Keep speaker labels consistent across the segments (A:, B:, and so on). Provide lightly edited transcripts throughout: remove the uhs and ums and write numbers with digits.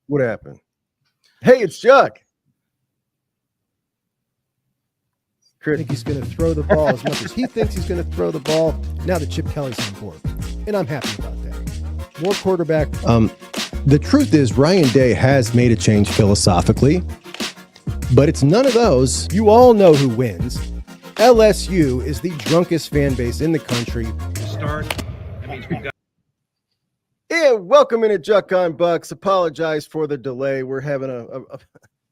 A: What happened? Hey, it's Juck.
B: I think he's going to throw the ball as much as he thinks he's going to throw the ball. Now that Chip Kelly's on board, and I'm happy about that. More quarterback.
C: The truth is, Ryan Day has made a change philosophically, but it's none of those.
B: You all know who wins. LSU is the drunkest fan base in the country.
A: Yeah, welcome into Juck on Bucks. Apologize for the delay. We're having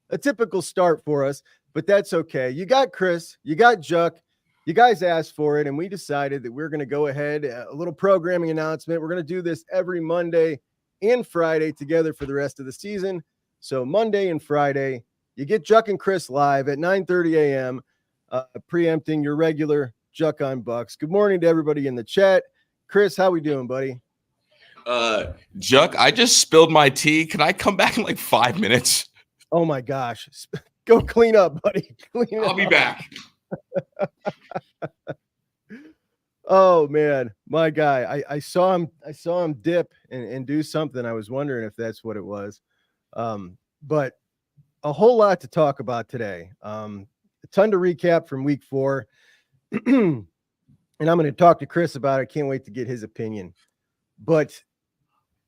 A: a typical start for us, but that's okay. You got Kris, you got Juck. You guys asked for it, and we decided that we're going to go ahead, a little programming announcement. We're going to do this every Monday and Friday together for the rest of the season. So Monday and Friday, you get Juck and Kris live at 9:30 a.m., preempting your regular Juck on Bucks. Good morning to everybody in the chat. Kris, how we doing, buddy?
D: Juck, I just spilled my tea. Can I come back in like 5 minutes?
A: Oh my gosh. Go clean up, buddy.
D: I'll be back.
A: Oh man, my guy. I saw him dip and do something. I was wondering if that's what it was. But a whole lot to talk about today. A ton to recap from week 4. And I'm going to talk to Kris about it. Can't wait to get his opinion. But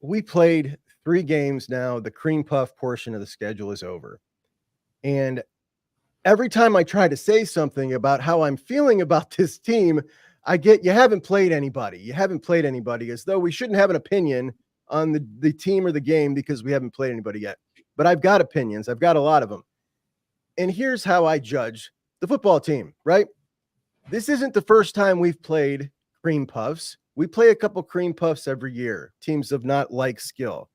A: we played 3 games now. The cream puff portion of the schedule is over. And every time I try to say something about how I'm feeling about this team, I get, you haven't played anybody. You haven't played anybody, as though we shouldn't have an opinion on the team or the game because we haven't played anybody yet. But I've got opinions. I've got a lot of them. And here's how I judge the football team, right? This isn't the first time we've played cream puffs. We play a couple cream puffs every year, teams of not like skill.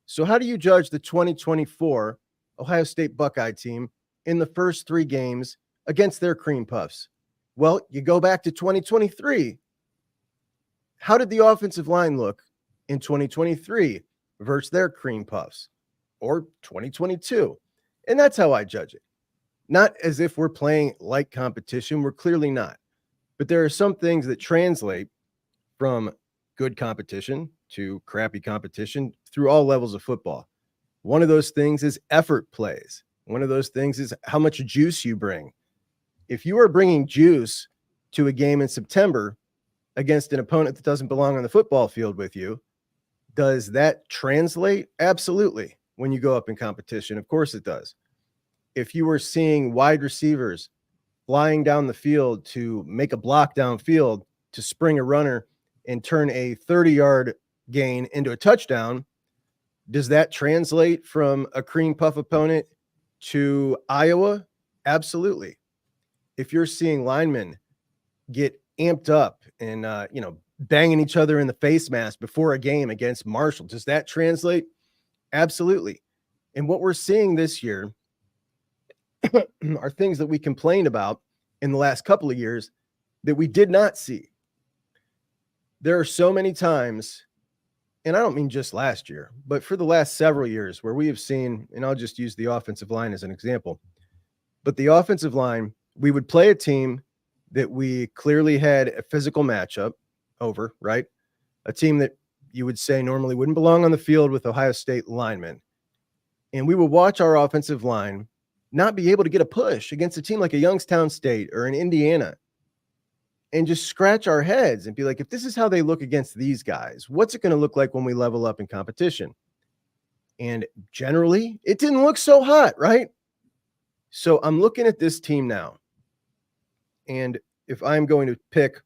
A: So how do you judge the 2024 Ohio State Buckeye team in the first 3 games against their cream puffs? Well, you go back to 2023. How did the offensive line look in 2023 versus their cream puffs, or 2022? And that's how I judge it. Not as if we're playing like competition. We're clearly not. But there are some things that translate from good competition to crappy competition through all levels of football. One of those things is effort plays. One of those things is how much juice you bring. If you are bringing juice to a game in September against an opponent that doesn't belong on the football field with you, does that translate? Absolutely. When you go up in competition, of course it does. If you were seeing wide receivers flying down the field to make a block downfield to spring a runner and turn a 30-yard gain into a touchdown, does that translate from a cream puff opponent to Iowa? Absolutely. If you're seeing linemen get amped up and, banging each other in the face mask before a game against Marshall, does that translate? Absolutely. And what we're seeing this year are things that we complained about in the last couple of years that we did not see. There are so many times, and I don't mean just last year, but for the last several years, where we have seen, and I'll just use the offensive line as an example, but the offensive line, we would play a team that we clearly had a physical matchup over, right? A team that you would say normally wouldn't belong on the field with Ohio State linemen. And we would watch our offensive line not be able to get a push against a team like a Youngstown State or an Indiana, and just scratch our heads and be like, if this is how they look against these guys, what's it going to look like when we level up in competition? And generally, it didn't look so hot, right? So I'm looking at this team now. And if I'm going to pick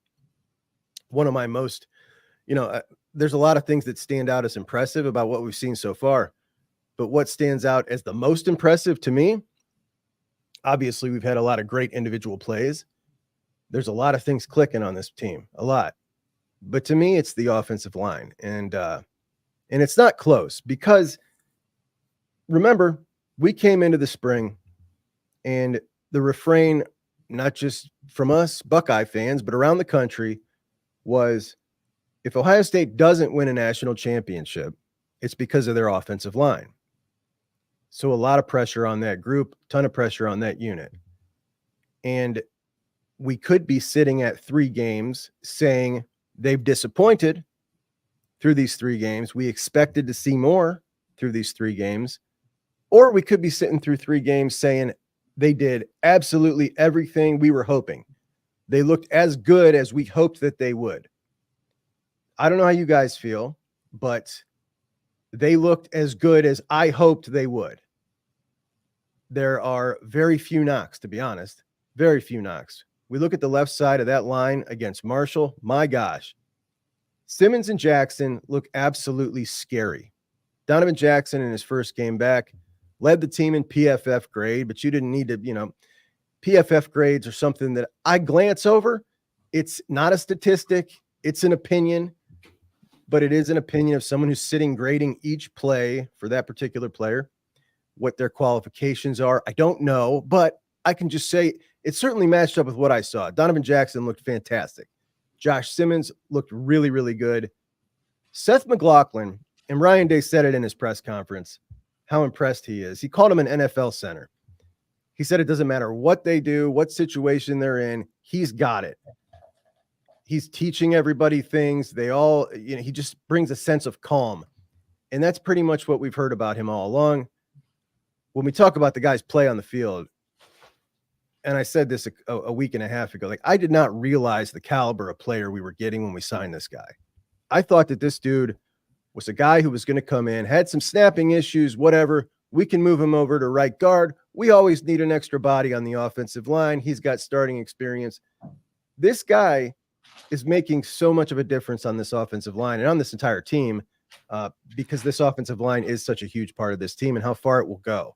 A: one of my most, there's a lot of things that stand out as impressive about what we've seen so far. But what stands out as the most impressive to me, obviously, we've had a lot of great individual plays. There's a lot of things clicking on this team, a lot. But to me, it's the offensive line. And it's not close because, remember, we came into the spring and the refrain, not just from us Buckeye fans, but around the country, was if Ohio State doesn't win a national championship, it's because of their offensive line. So a lot of pressure on that group, ton of pressure on that unit. And we could be sitting at 3 games saying they've disappointed through these 3 games. We expected to see more through these 3 games. Or we could be sitting through 3 games saying they did absolutely everything we were hoping. They looked as good as we hoped that they would. I don't know how you guys feel, but they looked as good as I hoped they would. There are very few knocks, to be honest. Very few knocks. We look at the left side of that line against Marshall. My gosh. Simmons and Jackson look absolutely scary. Donovan Jackson in his first game back led the team in PFF grade, but you didn't need to, PFF grades are something that I glance over. It's not a statistic. It's an opinion, but it is an opinion of someone who's sitting grading each play for that particular player. What their qualifications are, I don't know, but I can just say it certainly matched up with what I saw. Donovan Jackson looked fantastic. Josh Simmons looked really, really good. Seth McLaughlin, and Ryan Day said it in his press conference, how impressed he is. He called him an NFL center. He said it doesn't matter what they do, what situation they're in, he's got it. He's teaching everybody things. They all, he just brings a sense of calm. And that's pretty much what we've heard about him all along. When we talk about the guy's play on the field, and I said this a week and a half ago, I did not realize the caliber of player we were getting when we signed this guy. I thought that this dude was a guy who was going to come in, had some snapping issues, whatever. We can move him over to right guard. We always need an extra body on the offensive line. He's got starting experience. This guy is making so much of a difference on this offensive line and on this entire team because this offensive line is such a huge part of this team and how far it will go.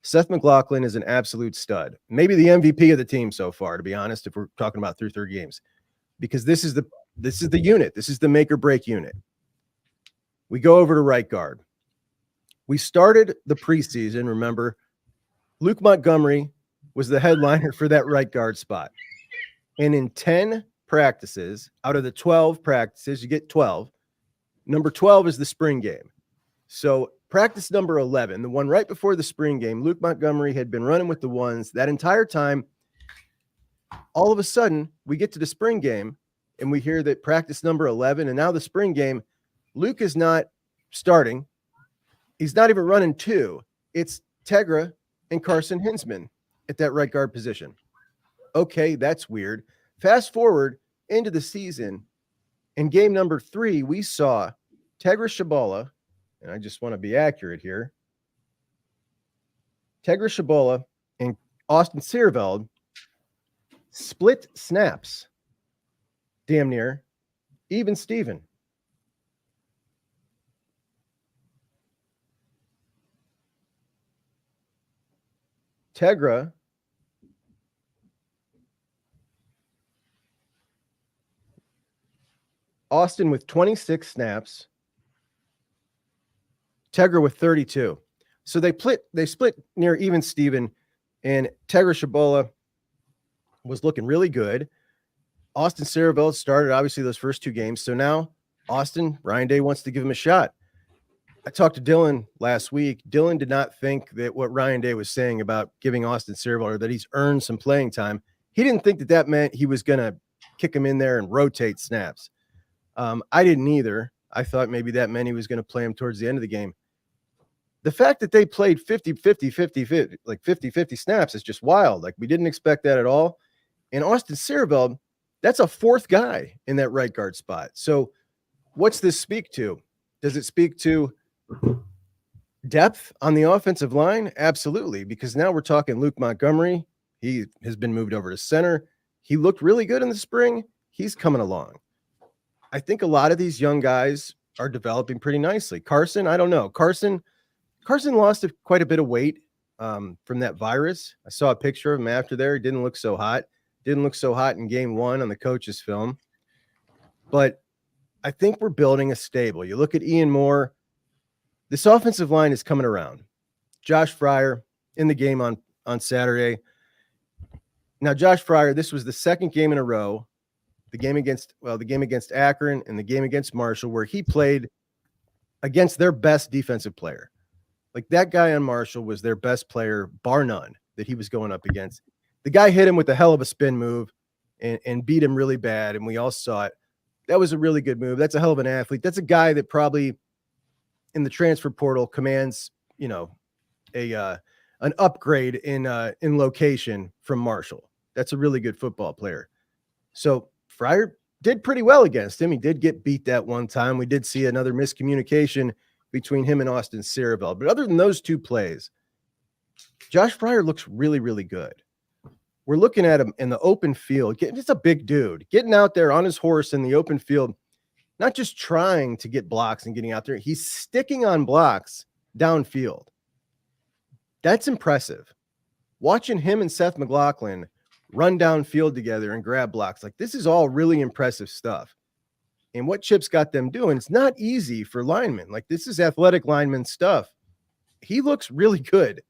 A: Seth McLaughlin is an absolute stud, maybe the MVP of the team so far, to be honest, if we're talking about through 3 games, because this is the unit. This is the make or break unit. We go over to right guard. We started the preseason, remember, Luke Montgomery was the headliner for that right guard spot. And in 10 practices, out of the 12 practices, you get 12. Number 12 is the spring game. So practice number 11, the one right before the spring game, Luke Montgomery had been running with the ones that entire time. All of a sudden, we get to the spring game, and we hear that practice number 11, and now the spring game, Luke is not starting. He's not even running 2. It's Tegra and Carson Hinsman at that right guard position. Okay, that's weird. Fast forward into the season. In game number 3, we saw Tegra Shabola, and I just want to be accurate here. Tegra Shabola and Austin Seerveld split snaps. Damn near. Even Steven. Tegra Austin with 26 snaps. Tegra with 32. So they split near even Steven, and Tegra Shabola was looking really good. Austin Seerveld started obviously those first 2 games. So now Austin, Ryan Day wants to give him a shot. I talked to Dylan last week. Dylan did not think that what Ryan Day was saying about giving Austin Seerveld, or that he's earned some playing time, he didn't think that meant he was going to kick him in there and rotate snaps. I didn't either. I thought maybe that meant he was going to play him towards the end of the game. The fact that they played 50-50 snaps is just wild. We didn't expect that at all. And Austin Seerveld, that's a 4th guy in that right guard spot. So what's this speak to? Does it speak to depth on the offensive line? Absolutely, because now we're talking Luke Montgomery. He has been moved over to center. He looked really good in the spring. He's coming along. I think a lot of these young guys are developing pretty nicely. Carson, I don't know. Carson lost quite a bit of weight from that virus. I saw a picture of him after there. He didn't look so hot. Didn't look so hot in game 1 on the coach's film. But I think we're building a stable. You look at Ian Moore. This offensive line is coming around. Josh Frye in the game on Saturday. Now, Josh Frye, this was the 2nd game in a row. The game against Akron and the game against Marshall, where he played against their best defensive player. That guy on Marshall was their best player, bar none, that he was going up against. The guy hit him with a hell of a spin move and beat him really bad, and we all saw it. That was a really good move. That's a hell of an athlete. That's a guy that probably in the transfer portal commands, an upgrade in location from Marshall. That's a really good football player. So Frye did pretty well against him. He did get beat that one time. We did see another miscommunication between him and Austin Arvell. But other than those two plays, Josh Frye looks really, really good. We're looking at him in the open field. It's a big dude getting out there on his horse in the open field, not just trying to get blocks and getting out there. He's sticking on blocks downfield. That's impressive. Watching him and Seth McLaughlin run downfield together and grab blocks, like this is all really impressive stuff. And what Chip's got them doing, it's not easy for linemen. Like this is athletic lineman stuff. He looks really good.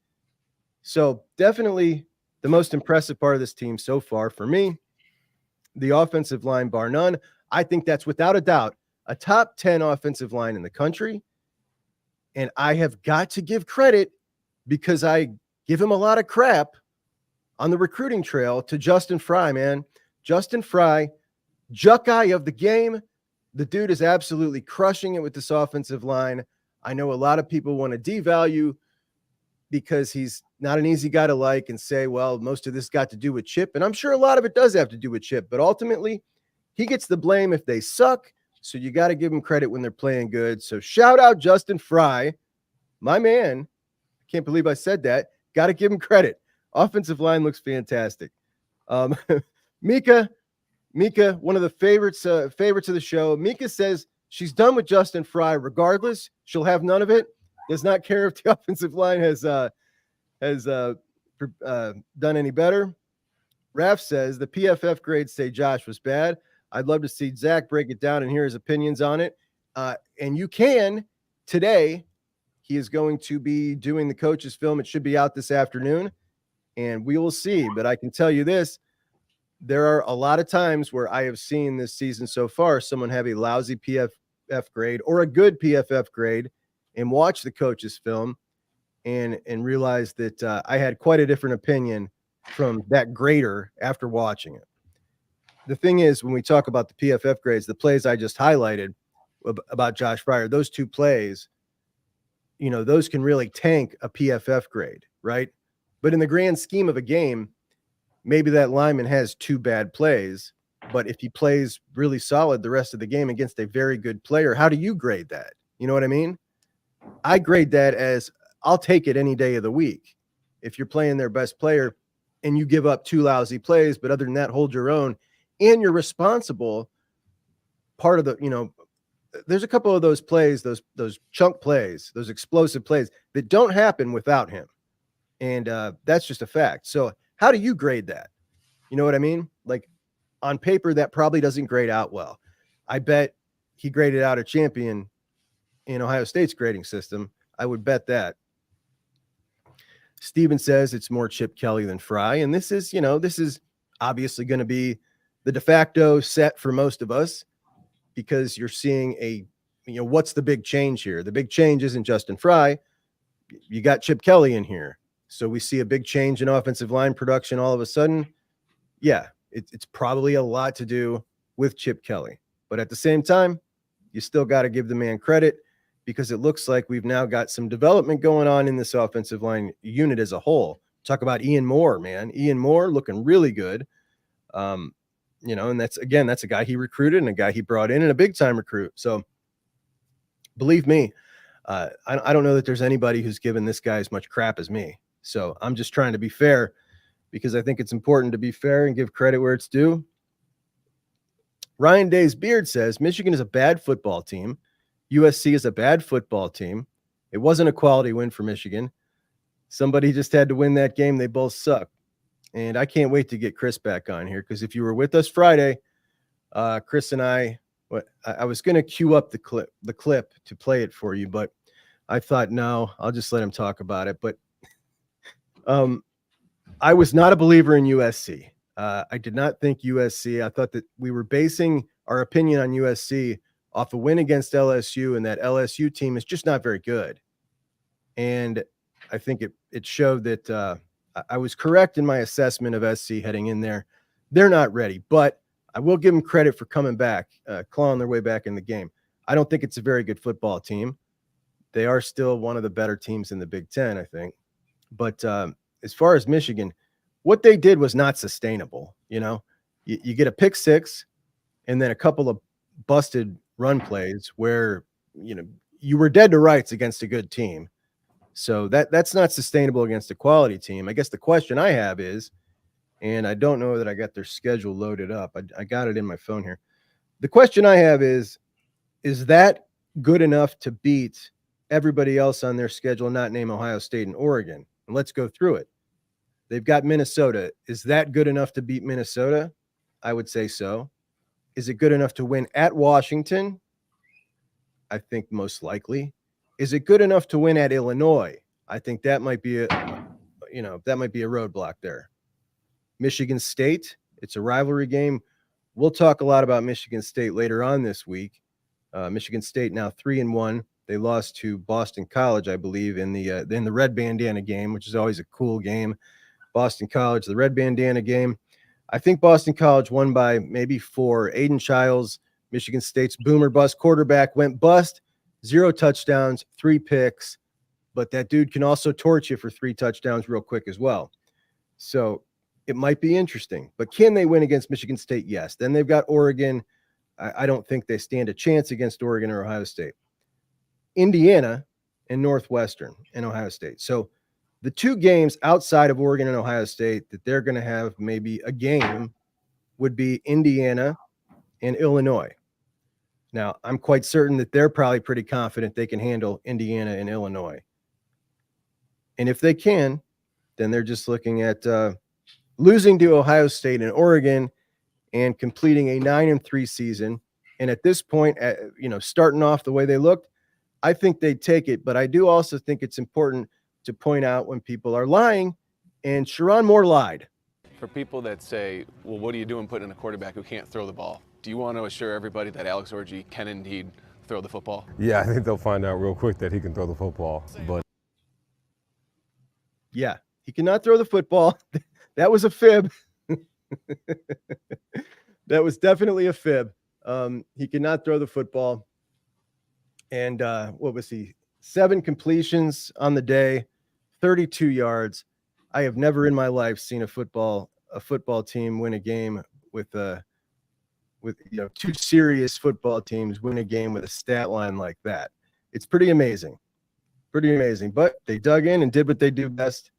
A: So definitely the most impressive part of this team so far for me, the offensive line, bar none. I think that's without a doubt a top 10 offensive line in the country. And I have got to give credit because I give him a lot of crap on the recruiting trail to Justin Frye, man. Justin Frye, Juck guy of the game. The dude is absolutely crushing it with this offensive line. I know a lot of people want to devalue because he's not an easy guy to like and say, well, most of this got to do with Chip. And I'm sure a lot of it does have to do with Chip, but ultimately he gets the blame if they suck. So you got to give him credit when they're playing good. So shout out Justin Frye, my man. I can't believe I said that. Got to give him credit. Offensive line looks fantastic. Mika, one of the favorites of the show. Mika says she's done with Justin Frye regardless. She'll have none of it. Does not care if the offensive line has done any better. Raf says the PFF grades say Josh was bad. I'd love to see Zach break it down and hear his opinions on it. And you can today. He is going to be doing the coach's film. It should be out this afternoon, and we will see. But I can tell you this. There are a lot of times where I have seen this season so far someone have a lousy PFF grade or a good PFF grade and watch the coach's film and realize that I had quite a different opinion from that grader after watching it. The thing is, when we talk about the PFF grades, the plays I just highlighted about Josh Frye, those two plays, you know, those can really tank a PFF grade, right? But in the grand scheme of a game, maybe that lineman has two bad plays, but if he plays really solid the rest of the game against a very good player, how do you grade that? You know what I mean? I grade that as I'll take it any day of the week. If you're playing their best player and you give up two lousy plays, but other than that, hold your own and you're responsible, part of the, you know, there's a couple of those plays, those chunk plays, those explosive plays that don't happen without him. And that's just a fact. So how do you grade that? You know what I mean? Like on paper, that probably doesn't grade out well. I bet he graded out a champion in Ohio State's grading system. I would bet that. Steven says it's more Chip Kelly than Frye. And this is, you know, this is obviously going to be the de facto set for most of us because you're seeing a, you know, what's the big change here? The big change isn't Justin Frye. You got Chip Kelly in here. So we see a big change in offensive line production all of a sudden. Yeah, it's probably a lot to do with Chip Kelly. But at the same time, you still got to give the man credit because it looks like we've now got some development going on in this offensive line unit as a whole. Talk about Ian Moore, man. Ian Moore looking really good. You know, and that's a guy he recruited and a guy he brought in and a big time recruit. So believe me, I don't know that there's anybody who's given this guy as much crap as me. So I'm just trying to be fair because I think it's important to be fair and give credit where it's due. Ryan Day's Beard says Michigan is a bad football team. USC is a bad football team. It wasn't a quality win for Michigan. Somebody just had to win that game. They both suck. And I can't wait to get Kris back on here because if you were with us Friday, Kris and I was going to queue up the clip to play it for you, but I thought, no, I'll just let him talk about it. But I was not a believer in USC. I did not think USC. I thought that we were basing our opinion on USC off a win against LSU, and that LSU team is just not very good. And I think it showed that I was correct in my assessment of SC heading in there. They're not ready, but I will give them credit for coming back, clawing their way back in the game. I don't think it's a very good football team. They are still one of the better teams in the Big Ten, I think. But as far as Michigan, what they did was not sustainable. You get a pick six and then a couple of busted run plays where, you were dead to rights against a good team. So that's not sustainable against a quality team. I guess the question I have is, and I don't know that I got their schedule loaded up. I got it in my phone here. The question I have is that good enough to beat everybody else on their schedule, not name Ohio State and Oregon? And let's go through it. They've got Minnesota. Is that good enough to beat Minnesota? I would say so. Is it good enough to win at Washington? I think most likely. Is it good enough to win at Illinois? I think that might be a roadblock there. Michigan State, it's a rivalry game. We'll talk a lot about Michigan State later on this week. Michigan State now 3-1. They lost to Boston College, I believe, in the red bandana game, which is always a cool game. Boston College, the red bandana game. I think Boston College won by maybe 4. Aiden Childs, Michigan State's boomer bust quarterback, went bust, 0 touchdowns, 3 picks. But that dude can also torch you for 3 touchdowns real quick as well. So it might be interesting. But can they win against Michigan State? Yes. Then they've got Oregon. I don't think they stand a chance against Oregon or Ohio State. Indiana and Northwestern and Ohio State. So the 2 games outside of Oregon and Ohio State that they're going to have maybe a game would be Indiana and Illinois. Now, I'm quite certain that they're probably pretty confident they can handle Indiana and Illinois. And if they can, then they're just looking at losing to Ohio State and Oregon and completing a 9-3 season. And at this point, starting off the way they looked, I think they'd take it. But I do also think it's important to point out when people are lying, and Sherrone Moore lied.
E: For people that say, well, what are you doing putting in a quarterback who can't throw the ball? Do you want to assure everybody that Alex Orji can indeed throw the football?
F: Yeah, I think they'll find out real quick that he can throw the football. But
A: yeah, he cannot throw the football. That was a fib. That was definitely a fib. He cannot throw the football. And what was he? 7 completions on the day, 32 yards. I have never in my life seen a football team win a game with 2 serious football teams win a game with a stat line like that. It's pretty amazing. But they dug in and did what they do best,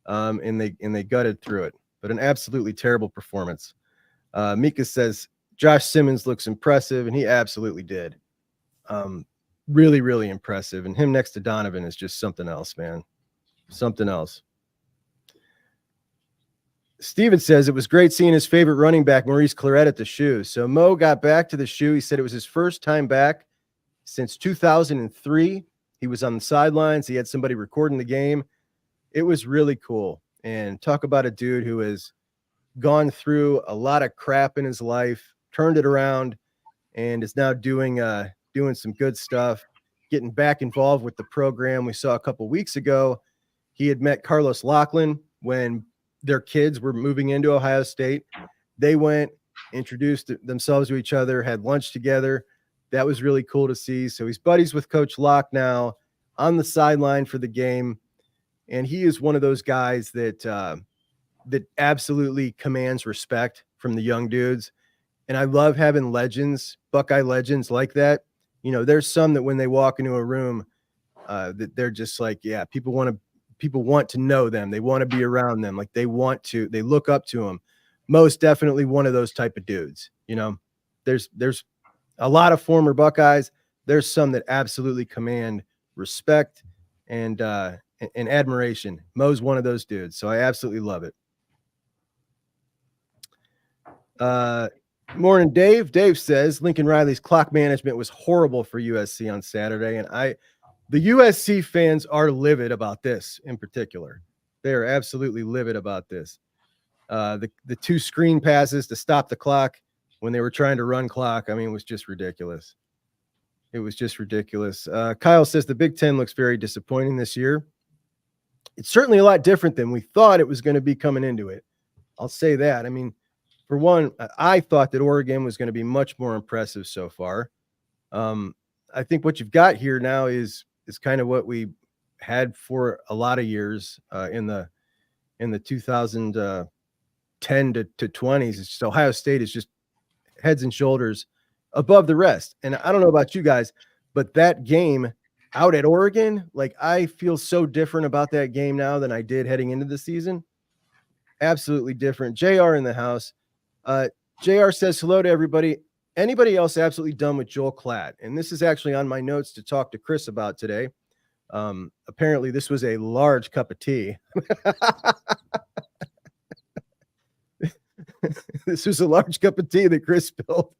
A: and they gutted through it. But an absolutely terrible performance. Mika says Josh Simmons looks impressive, and he absolutely did. Really, really impressive. And him next to Donovan is just something else, man. Something else. Steven says it was great seeing his favorite running back, Maurice Clarett, at the shoe. So Mo got back to the shoe. He said it was his first time back since 2003. He was on the sidelines. He had somebody recording the game. It was really cool. And talk about a dude who has gone through a lot of crap in his life, turned it around, and is now doing some good stuff, getting back involved with the program. We saw a couple weeks ago, he had met Carlos Lachlan when their kids were moving into Ohio State. They went, introduced themselves to each other, had lunch together. That was really cool to see. So he's buddies with Coach Locke now on the sideline for the game. And he is one of those guys that absolutely commands respect from the young dudes. And I love having legends, Buckeye legends like that. There's some that when they walk into a room, that they're just like, yeah, people want to know them. They want to be around them. Like they look up to them. Most definitely one of those type of dudes. There's a lot of former Buckeyes. There's some that absolutely command respect and admiration. Mo's one of those dudes. So I absolutely love it. Morning, Dave. Dave says Lincoln Riley's clock management was horrible for USC on Saturday. And the USC fans are livid about this in particular. They are absolutely livid about this. The 2 screen passes to stop the clock when they were trying to run clock. I mean, it was just ridiculous. It was just ridiculous. Kyle says the Big Ten looks very disappointing this year. It's certainly a lot different than we thought it was going to be coming into it. I'll say that. I mean, for one, I thought that Oregon was going to be much more impressive so far. I think what you've got here now is kind of what we had for a lot of years in the 2010 to 20s. It's just Ohio State is just heads and shoulders above the rest. And I don't know about you guys, but that game out at Oregon, like I feel so different about that game now than I did heading into the season. Absolutely different. JR in the house. JR says hello to everybody. Anybody else absolutely done with Joel Klatt? And this is actually on my notes to talk to Kris about today. Apparently this was a large cup of tea. This was a large cup of tea that Kris spilled.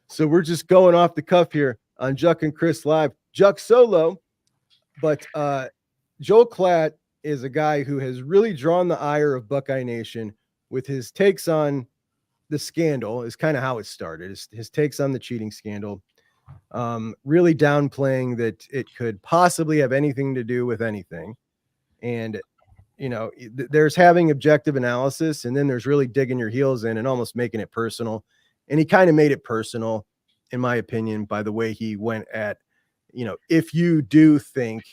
A: So we're just going off the cuff here on Juck and Kris Live. Juck solo, but Joel Klatt is a guy who has really drawn the ire of Buckeye Nation with his takes on the scandal, is kind of how it started. His takes on the cheating scandal, really downplaying that it could possibly have anything to do with anything. And, you know, there's having objective analysis, and then there's really digging your heels in and almost making it personal. And he kind of made it personal, in my opinion, by the way he went at, you know, if you do think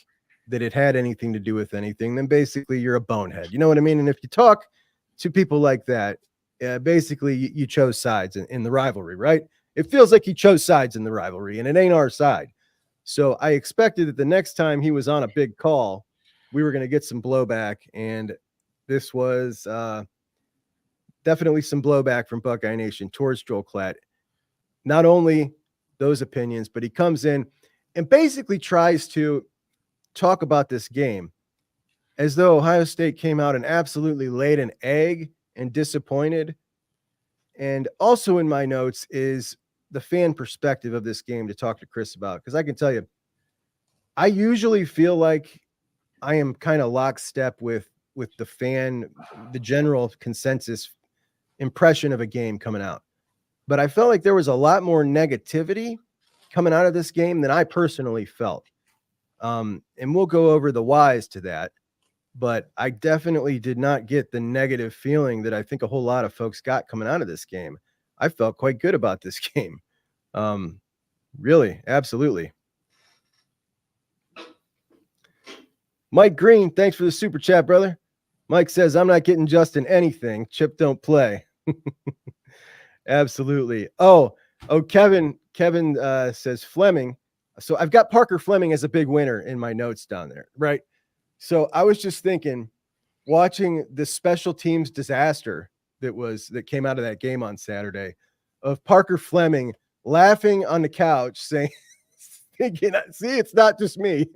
A: that it had anything to do with anything, then basically you're a bonehead. You know what I mean? And if you talk to people like that, basically you chose sides in the rivalry, right? It feels like he chose sides in the rivalry, and it ain't our side. So I expected that the next time he was on a big call, we were going to get some blowback. And this was definitely some blowback from Buckeye Nation towards Joel Klatt. Not only those opinions, but he comes in and basically tries to talk about this game as though Ohio State came out and absolutely laid an egg and disappointed. And also in my notes is the fan perspective of this game to talk to Kris about, because I can tell you, I usually feel like I am kind of lockstep with the fan, the general consensus impression of a game coming out. But I felt like there was a lot more negativity coming out of this game than I personally felt. And we'll go over the whys to that. But I definitely did not get the negative feeling that I think a whole lot of folks got coming out of this game. I felt quite good about this game. Really, absolutely. Mike Green, thanks for the super chat, brother. Mike says, I'm not getting Justin anything. Chip don't play. Absolutely. Oh, Kevin says Fleming. So I've got Parker Fleming as a big winner in my notes down there, right? So I was just thinking, watching the special teams disaster that came out of that game on Saturday, of Parker Fleming laughing on the couch saying, thinking, see, it's not just me.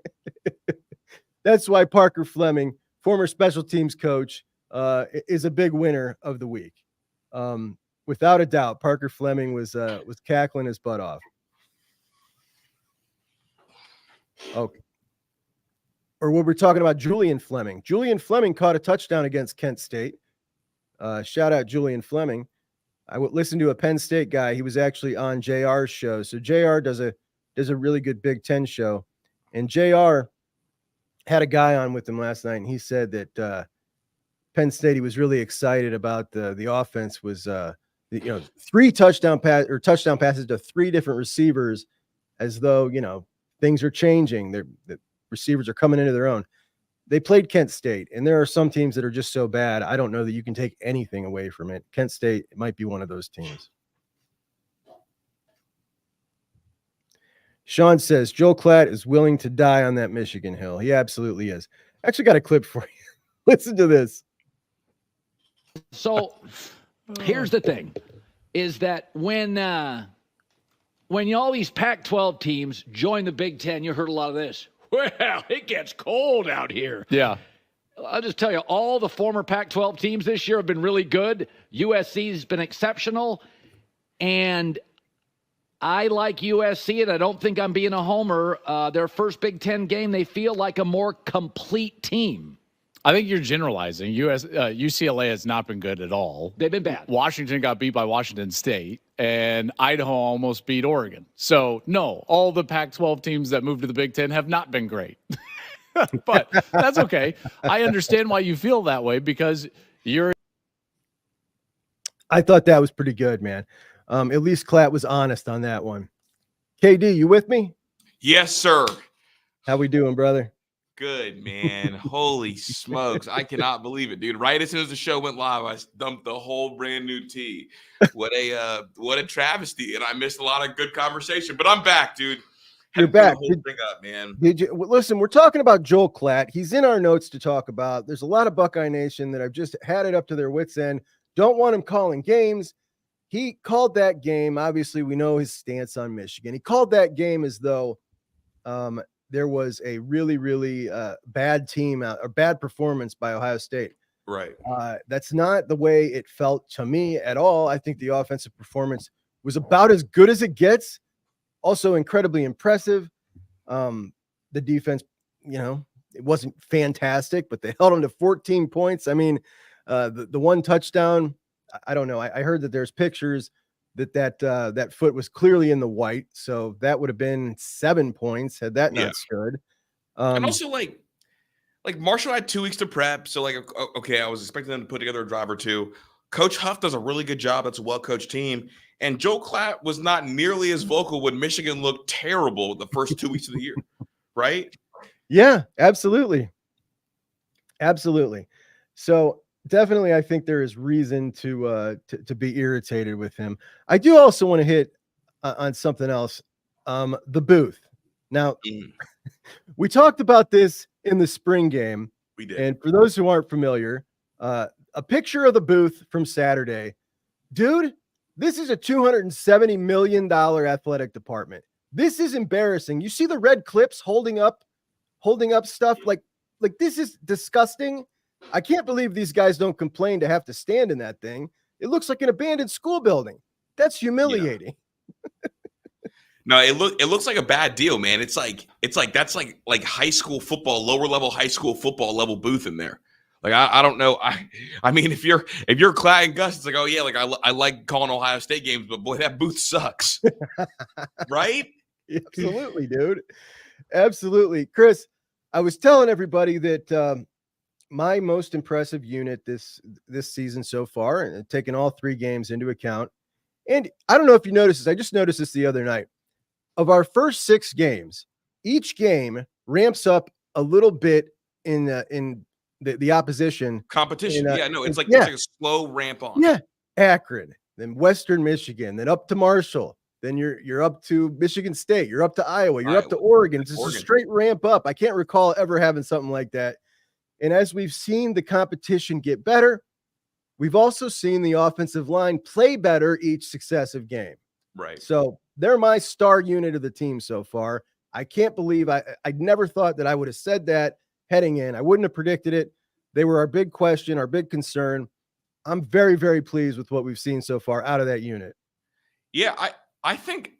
A: That's why Parker Fleming, former special teams coach, is a big winner of the week. Without a doubt, Parker Fleming was cackling his butt off. Okay. Or when we're talking about Julian Fleming. Julian Fleming caught a touchdown against Kent State. Shout out Julian Fleming. I would listen to a Penn State guy. He was actually on JR's show. So JR does a really good Big Ten show. And JR had a guy on with him last night, and he said that Penn State, he was really excited about the offense was 3 touchdown passes to 3 different receivers, as though, things are changing. The receivers are coming into their own. They played Kent State, and there are some teams that are just so bad, I don't know that you can take anything away from it. Kent State might be one of those teams. Sean says, Joel Klatt is willing to die on that Michigan hill. He absolutely is. I actually got a clip for you. Listen to this.
G: So here's the thing, is that when all these Pac-12 teams join the Big Ten, you heard a lot of this. Well, it gets cold out here.
H: Yeah.
G: I'll just tell you, all the former Pac-12 teams this year have been really good. USC has been exceptional. And I like USC, and I don't think I'm being a homer. Their first Big Ten game, they feel like a more complete team.
H: I think you're generalizing. UCLA has not been good at all.
G: They've been bad.
H: Washington got beat by Washington State, and Idaho almost beat Oregon. So, no, all the Pac-12 teams that moved to the Big Ten have not been great. But that's okay. I understand why you feel that way, because you're.
A: I thought that was pretty good, man. At least Klatt was honest on that one. KD, you with me?
D: Yes, sir.
A: How we doing, brother?
D: Good, man. Holy smokes. I cannot believe it, dude. Right as soon as the show went live, I dumped the whole brand new tee. What a travesty. And I missed a lot of good conversation. But I'm back, dude.
A: You're back.
D: The whole thing up, man.
A: Did you listen? We're talking about Joel Klatt. He's in our notes to talk about. There's a lot of Buckeye Nation that have just had it up to their wits' end. Don't want him calling games. He called that game. Obviously, we know his stance on Michigan. He called that game as though there was a really, really bad team or bad performance by Ohio State.
D: Right.
A: That's not the way it felt to me at all. I think the offensive performance was about as good as it gets. Also incredibly impressive. The defense, it wasn't fantastic, but they held them to 14 points. I mean, the one touchdown, I don't know. I heard that there's pictures that foot was clearly in the white. So that would have been 7 points had that not stood.
D: And also like Marshall had 2 weeks to prep. So okay, I was expecting them to put together a drive or two. Coach Huff does a really good job. That's a well-coached team. And Joel Klatt was not nearly as vocal when Michigan looked terrible the first 2 weeks of the year, right?
A: Yeah, absolutely. Absolutely. So definitely, I think there is reason to be irritated with him. I do also want to hit on something else, the booth. Now, we talked about this in the spring game.
D: We did.
A: And for those who aren't familiar, a picture of the booth from Saturday. Dude, this is a $270 million athletic department. This is embarrassing. You see the red clips holding up stuff like this is disgusting. I can't believe these guys don't complain to have to stand in that thing. It looks like an abandoned school building. That's humiliating.
D: Yeah. No, it looks like a bad deal, man. It's like that's like high school football, lower level high school football level booth in there. Like I don't know. I mean, if you're Klatt and Gus, it's like, oh yeah, like I like calling Ohio State games, but boy, that booth sucks. Right?
A: Absolutely, dude. Absolutely. Kris, I was telling everybody that my most impressive unit this season so far, and taking all 3 games into account. And I don't know if you noticed this. I just noticed this the other night. Of our first 6 games, each game ramps up a little bit in the opposition
D: competition. It's like a slow ramp on.
A: Yeah. Akron, then Western Michigan, then up to Marshall. Then you're up to Michigan State. You're up to Iowa. You're up to Oregon. It's just a straight ramp up. I can't recall ever having something like that. And as we've seen the competition get better, we've also seen the offensive line play better each successive game.
D: Right.
A: So they're my star unit of the team so far. I can't believe I never thought that I would have said that heading in. I wouldn't have predicted it. They were our big question, our big concern. I'm very, very pleased with what we've seen so far out of that unit.
D: Yeah, I think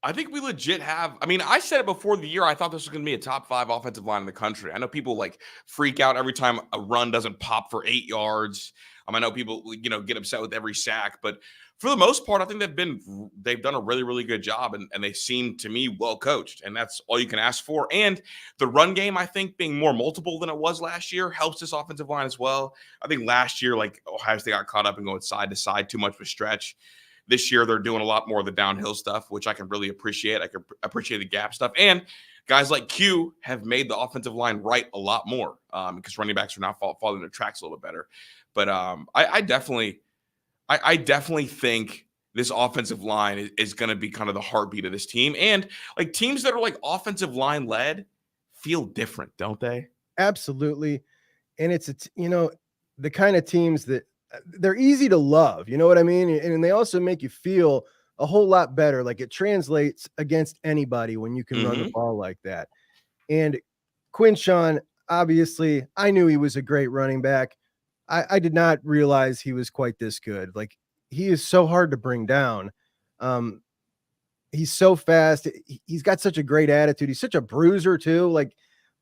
D: we legit have. I mean, I said it before the year. I thought this was going to be a top 5 offensive line in the country. I know people freak out every time a run doesn't pop for 8 yards. I know people, get upset with every sack, but for the most part, I think they've done a really, really good job, and they seem to me well coached, and that's all you can ask for. And the run game, I think, being more multiple than it was last year helps this offensive line as well. I think last year, Ohio State got caught up in going side to side too much with stretch. This year, they're doing a lot more of the downhill stuff, which I can really appreciate. I can appreciate the gap stuff. And guys like Q have made the offensive line right a lot more because running backs are now falling their tracks a little bit better. But I definitely think this offensive line is going to be kind of the heartbeat of this team. And teams that are offensive line led feel different, don't they?
A: Absolutely. And it's the kind of teams that they're easy to love. You know what I mean? And they also make you feel a whole lot better. Like it translates against anybody when you can run the ball like that. And Quinshawn, obviously, I knew he was a great running back. I did not realize he was quite this good. He is so hard to bring down. He's so fast. He's got such a great attitude. He's such a bruiser too.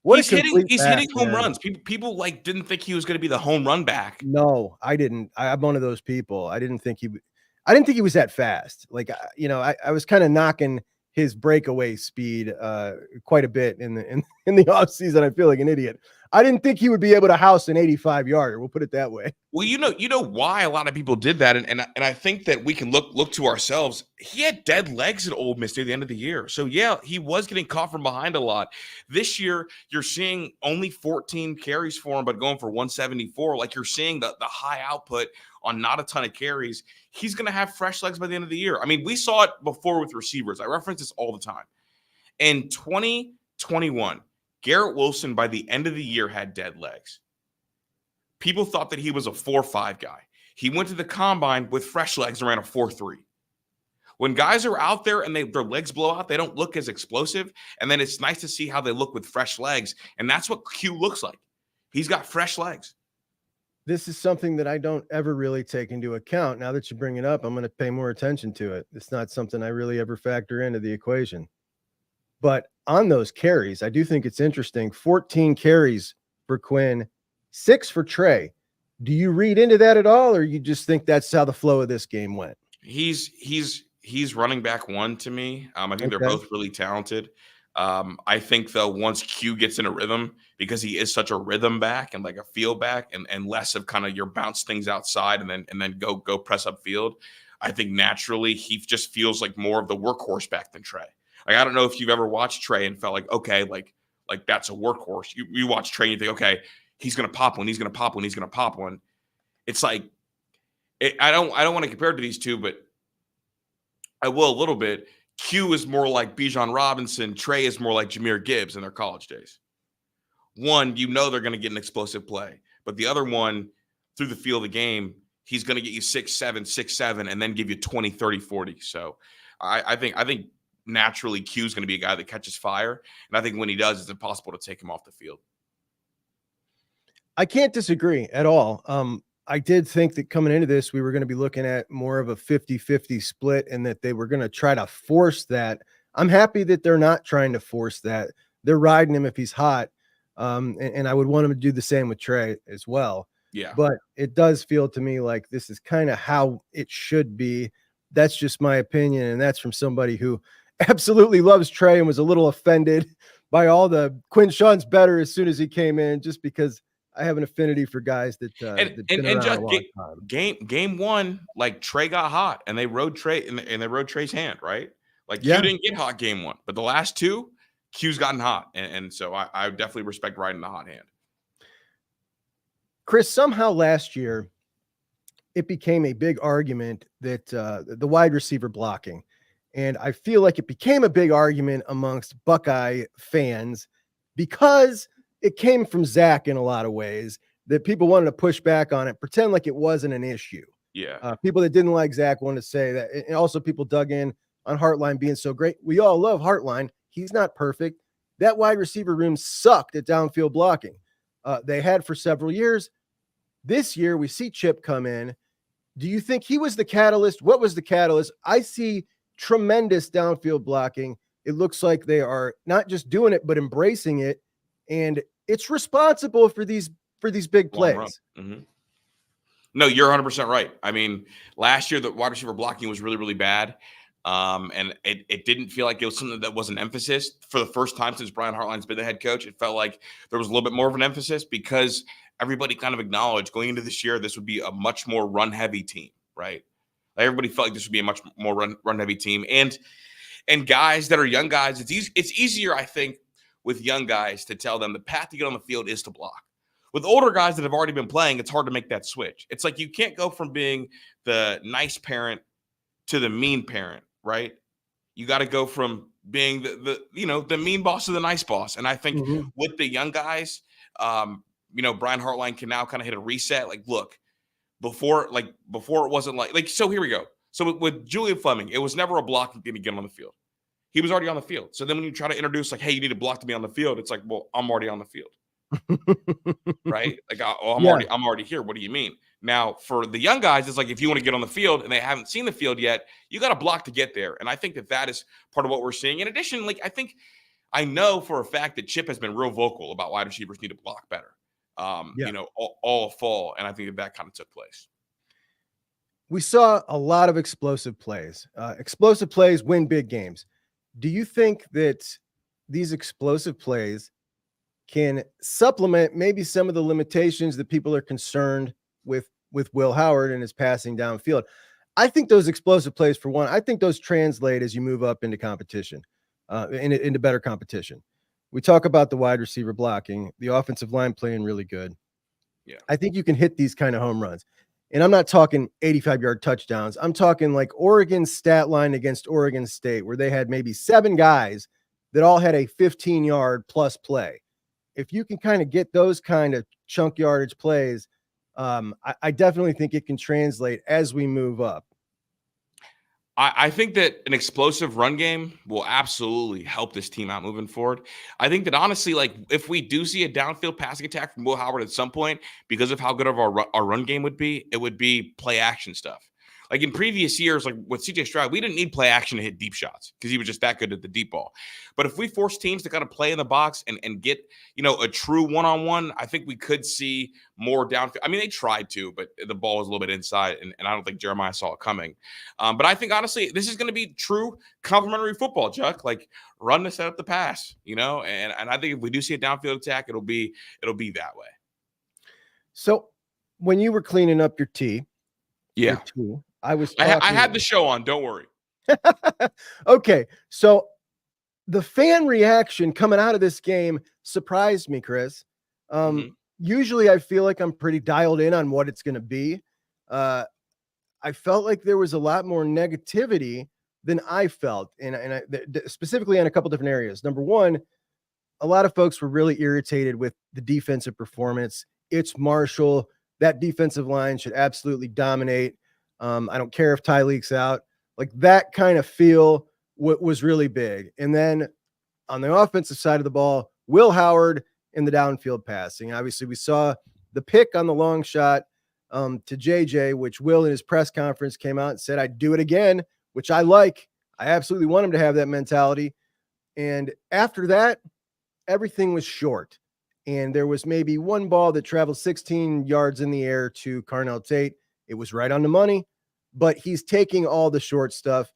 D: He's hitting home runs. People didn't think he was going to be the home run back.
A: No, I didn't. I'm one of those people. I didn't think he was that fast. I was kind of knocking his breakaway speed quite a bit in in the offseason. I feel like an idiot. I didn't think he would be able to house an 85-yarder. We'll put it that way.
D: Well, you know why a lot of people did that, and I think that we can look to ourselves. He had dead legs at Ole Miss near the end of the year, so yeah, he was getting caught from behind a lot. This year, you're seeing only 14 carries for him, but going for 174. Like, you're seeing the high output on not a ton of carries. He's going to have fresh legs by the end of the year. I mean, we saw it before with receivers. I reference this all the time. In 2021, Garrett Wilson by the end of the year had dead legs. People thought that he was a 4.5 guy. He went to the combine with fresh legs and ran a 4.3. When guys are out there and their legs blow out, they don't look as explosive. And then it's nice to see how they look with fresh legs. And that's what Q looks like. He's got fresh legs.
A: This is something that I don't ever really take into account. Now that you bring it up, I'm going to pay more attention to it. It's not something I really ever factor into the equation. But on those carries, I do think it's interesting. 14 carries for Quinn, 6 for Trey. Do you read into that at all, or you just think that's how the flow of this game went?
D: He's running back one to me. I think they're both really talented. I think, though, once Q gets in a rhythm, because he is such a rhythm back and like a feel back and less of kind of your bounce things outside and then go press up field, I think naturally he just feels like more of the workhorse back than Trey. Like, I don't know if you've ever watched Trey and felt like, okay, like that's a workhorse. You watch Trey and you think, okay, he's going to pop one. He's going to pop one. He's going to pop one. It's like, I don't want to compare it to these two, but I will a little bit. Q is more like Bijan Robinson. Trey is more like Jahmyr Gibbs in their college days. One, they're going to get an explosive play, but the other one, through the feel of the game, he's going to get you 6'7", and then give you 20, 30, 40. So I think naturally Q is going to be a guy that catches fire. And I think when he does, it's impossible to take him off the field.
A: I can't disagree at all. I did think that coming into this, we were going to be looking at more of a 50-50 split and that they were going to try to force that. I'm happy that they're not trying to force that. They're riding him if he's hot. And I would want him to do the same with Trey as well.
D: Yeah.
A: But it does feel to me like this is kind of how it should be. That's just my opinion. And that's from somebody who absolutely loves Trey and was a little offended by all the Quinn Sean's better as soon as he came in, just because I have an affinity for guys that
D: and just game one, like Trey got hot and they rode Trey and they rode Trey's hand, right? Like Q didn't get hot game one, but the last two, Q's gotten hot, and so I definitely respect riding the hot hand.
A: Kris, somehow last year it became a big argument that the wide receiver blocking, and I feel like it became a big argument amongst Buckeye fans because it came from Zach in a lot of ways, that people wanted to push back on it, pretend like it wasn't an issue.
D: Yeah.
A: People that didn't like Zach wanted to say that. And also people dug in on Hartline being so great. We all love Hartline. He's not perfect. That wide receiver room sucked at downfield blocking. They had for several years. This year we see Chip come in. Do you think he was the catalyst? What was the catalyst? I see tremendous downfield blocking. It looks like they are not just doing it, but embracing it. And it's responsible for these big plays.
D: Mm-hmm. No, you're 100% right. I mean, last year the wide receiver blocking was really, really bad. And it didn't feel like it was something that was an emphasis for the first time since Brian Hartline's been the head coach. It felt like there was a little bit more of an emphasis because everybody kind of acknowledged going into this year, this would be a much more run heavy team, right? Like everybody felt like this would be a much more run heavy team. And guys that are young guys, it's easier, I think, with young guys to tell them the path to get on the field is to block. With older guys that have already been playing, it's hard to make that switch. It's like you can't go from being the nice parent to the mean parent, right? You got to go from being the mean boss to the nice boss. And I think with the young guys, Brian Hartline can now kind of hit a reset. Like, look, before it wasn't like, so here we go. So with Julian Fleming, it was never a block to get on the field. He was already on the field. So then when you try to introduce like, hey, you need a block to be on the field, it's like, well, I'm already on the field. Right? Like, I'm already here. What do you mean? Now, for the young guys, it's like if you want to get on the field and they haven't seen the field yet, you got a block to get there. And I think that is part of what we're seeing. In addition, like I know for a fact that Chip has been real vocal about wide receivers need to block better. All fall. And I think that kind of took place.
A: We saw a lot of explosive plays. Explosive plays win big games. Do you think that these explosive plays can supplement maybe some of the limitations that people are concerned with Will Howard and his passing downfield. I think those explosive plays, for one, I think those translate as you move up into competition, into better competition. We talk about the wide receiver blocking, the offensive line playing really good.
D: Yeah.
A: I think you can hit these kind of home runs. And I'm not talking 85-yard touchdowns. I'm talking like Oregon's stat line against Oregon State, where they had maybe 7 guys that all had a 15-yard plus play. If you can kind of get those kind of chunk yardage plays, I definitely think it can translate as we move up.
D: I think that an explosive run game will absolutely help this team out moving forward. I think that honestly, like if we do see a downfield passing attack from Will Howard at some point, because of how good of our run game would be, it would be play action stuff. Like in previous years, like with CJ Stroud, we didn't need play action to hit deep shots because he was just that good at the deep ball. But if we force teams to kind of play in the box and get, a true one-on-one, I think we could see more downfield. I mean, they tried to, but the ball was a little bit inside, and I don't think Jeremiah saw it coming. But I think, honestly, this is going to be true complementary football, Juck. Like, run to set up the pass, and I think if we do see a downfield attack, it'll be that way.
A: So when you were cleaning up your tee,
D: yeah,
A: I
D: had the show on. Don't worry.
A: Okay, so the fan reaction coming out of this game surprised me, Kris. Usually I feel like I'm pretty dialed in on what it's going to be. I felt like there was a lot more negativity than I felt, and specifically on a couple different areas. Number one, a lot of folks were really irritated with the defensive performance. It's Marshall. That defensive line should absolutely dominate. I don't care if Ty leaks out. Like that kind of feel was really big. And then on the offensive side of the ball, Will Howard in the downfield passing. Obviously, we saw the pick on the long shot to JJ, which Will in his press conference came out and said, I'd do it again, which I like. I absolutely want him to have that mentality. And after that, everything was short. And there was maybe one ball that traveled 16 yards in the air to Carnell Tate. It was right on the money, but he's taking all the short stuff.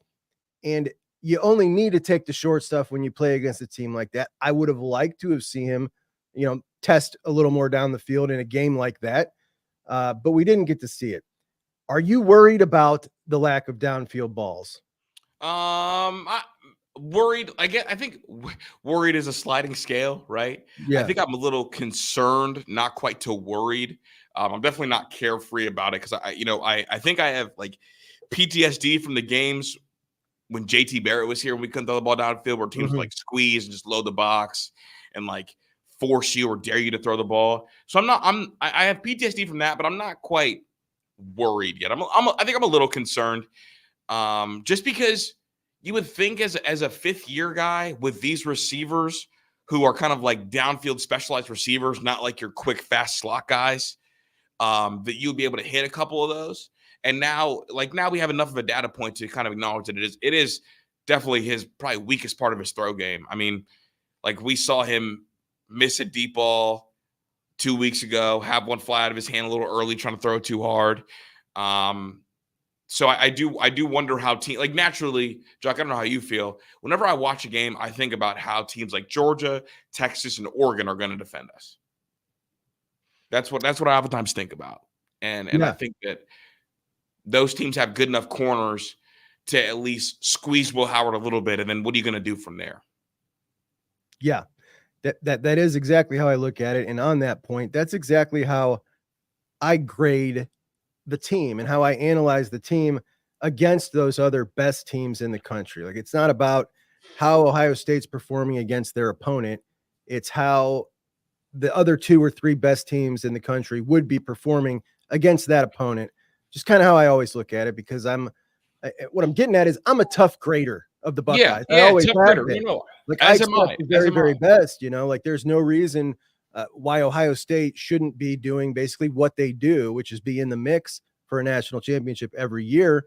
A: And you only need to take the short stuff when you play against a team like that. I would have liked to have seen him, test a little more down the field in a game like that. But we didn't get to see it. Are you worried about the lack of downfield balls?
D: Worried. I think worried is a sliding scale, right?
A: Yeah.
D: I think I'm a little concerned, not quite to worried. I'm definitely not carefree about it because I think I have like PTSD from the games when JT Barrett was here and we couldn't throw the ball downfield where teams would like squeeze and just load the box and like force you or dare you to throw the ball. So I have PTSD from that, but I'm not quite worried yet. I think I'm a little concerned, just because you would think as a fifth year guy with these receivers who are kind of like downfield specialized receivers, not like your quick, fast slot guys, that you'd be able to hit a couple of those. And now we have enough of a data point to kind of acknowledge that it is definitely his probably weakest part of his throw game. I mean, like we saw him miss a deep ball 2 weeks ago, have one fly out of his hand a little early, trying to throw too hard. So I do wonder how naturally, Juck, I don't know how you feel. Whenever I watch a game, I think about how teams like Georgia, Texas, and Oregon are going to defend us. That's what I oftentimes think about. And I think that those teams have good enough corners to at least squeeze Will Howard a little bit. And then what are you going to do from there?
A: Yeah, that is exactly how I look at it. And on that point, that's exactly how I grade the team and how I analyze the team against those other best teams in the country. Like, it's not about how Ohio State's performing against their opponent. It's how the other 2 or 3 best teams in the country would be performing against that opponent. Just kind of how I always look at it, because what I'm getting at is I'm a tough grader of the Buckeyes.
D: Yeah,
A: I always
D: tough
A: have
D: grader,
A: been. Like,
D: as
A: I
D: am I.
A: expect the very, very best, like there's no reason why Ohio State shouldn't be doing basically what they do, which is be in the mix for a national championship every year,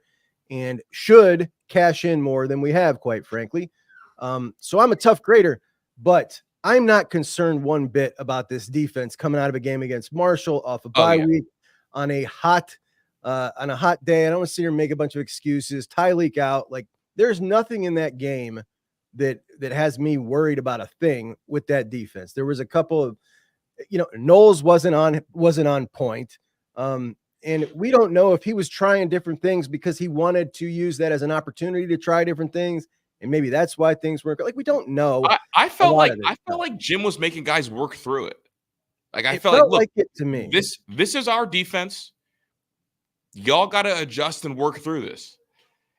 A: and should cash in more than we have, quite frankly. So I'm a tough grader, but I'm not concerned one bit about this defense coming out of a game against Marshall off a bye week on a hot day. I don't want to sit here and make a bunch of excuses. Ty leak out. Like, there's nothing in that game that has me worried about a thing with that defense. There was a couple of, Knowles wasn't on point. And we don't know if he was trying different things because he wanted to use that as an opportunity to try different things. And maybe that's why things weren't like, we don't know.
D: I felt like Jim was making guys work through it. Like I felt like, look,
A: it to me.
D: This is our defense. Y'all got to adjust and work through this.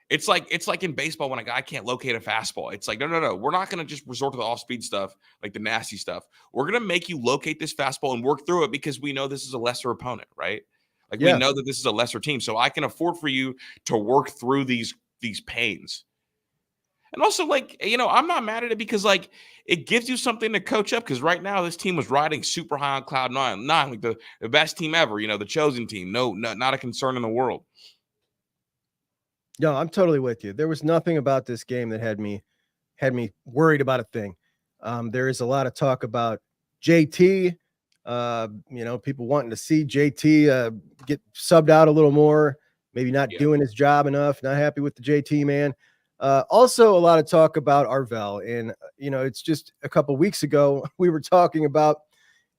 D: It's like in baseball when a guy can't locate a fastball. It's like, no. We're not going to just resort to the off-speed stuff, like the nasty stuff. We're going to make you locate this fastball and work through it because we know this is a lesser opponent, right? Like we know that this is a lesser team. So I can afford for you to work through these pains. And also, like, I'm not mad at it because, like, it gives you something to coach up. Because right now, this team was riding super high on cloud nine, like the best team ever. The chosen team. No, not a concern in the world.
A: No, I'm totally with you. There was nothing about this game that had me worried about a thing. There is a lot of talk about JT. People wanting to see JT get subbed out a little more. Maybe not doing his job enough. Not happy with the JT man. Also, a lot of talk about Arvell. And, it's just a couple weeks ago, we were talking about,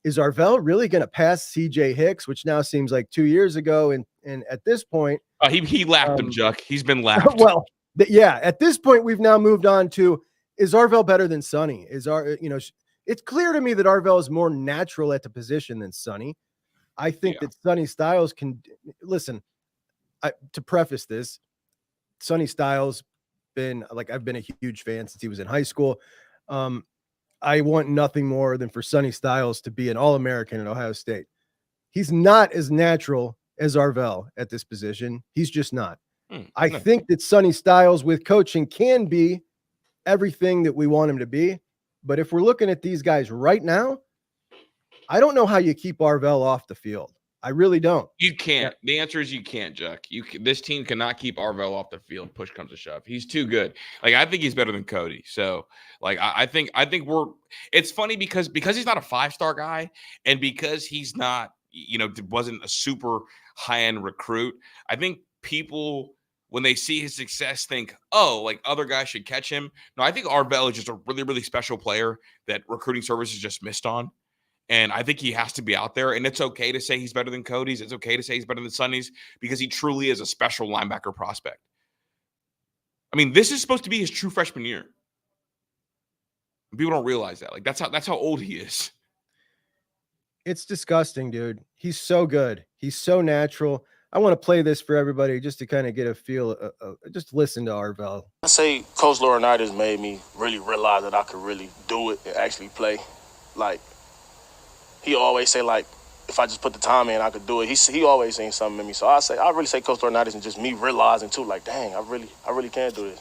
A: is Arvell really going to pass CJ Hicks, which now seems like 2 years ago. And at this point,
D: he lapped him, Juck. He's been lapped.
A: Well, at this point, we've now moved on to, is Arvell better than Sonny? It's clear to me that Arvell is more natural at the position than Sonny. I think that Sonny Styles can listen. To preface this, Sonny Styles I've been a huge fan since he was in high school. I want nothing more than for Sonny Styles to be an All-American at Ohio State. He's not as natural as Arvell at this position. He's just not. I think that Sonny Styles with coaching can be everything that we want him to be. But if we're looking at these guys right now, I don't know how you keep Arvell off the field. I really don't.
D: You can't. The answer is you can't, Juck. This team cannot keep Arvell off the field. Push comes to shove. He's too good. Like I think he's better than Cody. So like I think we're. It's funny because he's not a 5-star guy, and because he's not, wasn't a super high-end recruit. I think people, when they see his success, think, oh, like other guys should catch him. No, I think Arvell is just a really, really special player that recruiting services just missed on. And I think he has to be out there. And it's okay to say he's better than Cody's. It's okay to say he's better than Sonny's because he truly is a special linebacker prospect. I mean, this is supposed to be his true freshman year. People don't realize that. Like that's how old he is.
A: It's disgusting, dude. He's so good. He's so natural. I want to play this for everybody just to kind of get a feel. Just listen to Arvell.
I: I say Coach Laurinaitis made me really realize that I could really do it and actually play. Like, he always say, like, if I just put the time in, I could do it. He always seen something in me. So I really say Coach Laurinaitis and just me realizing, too, like, dang, I really can do this.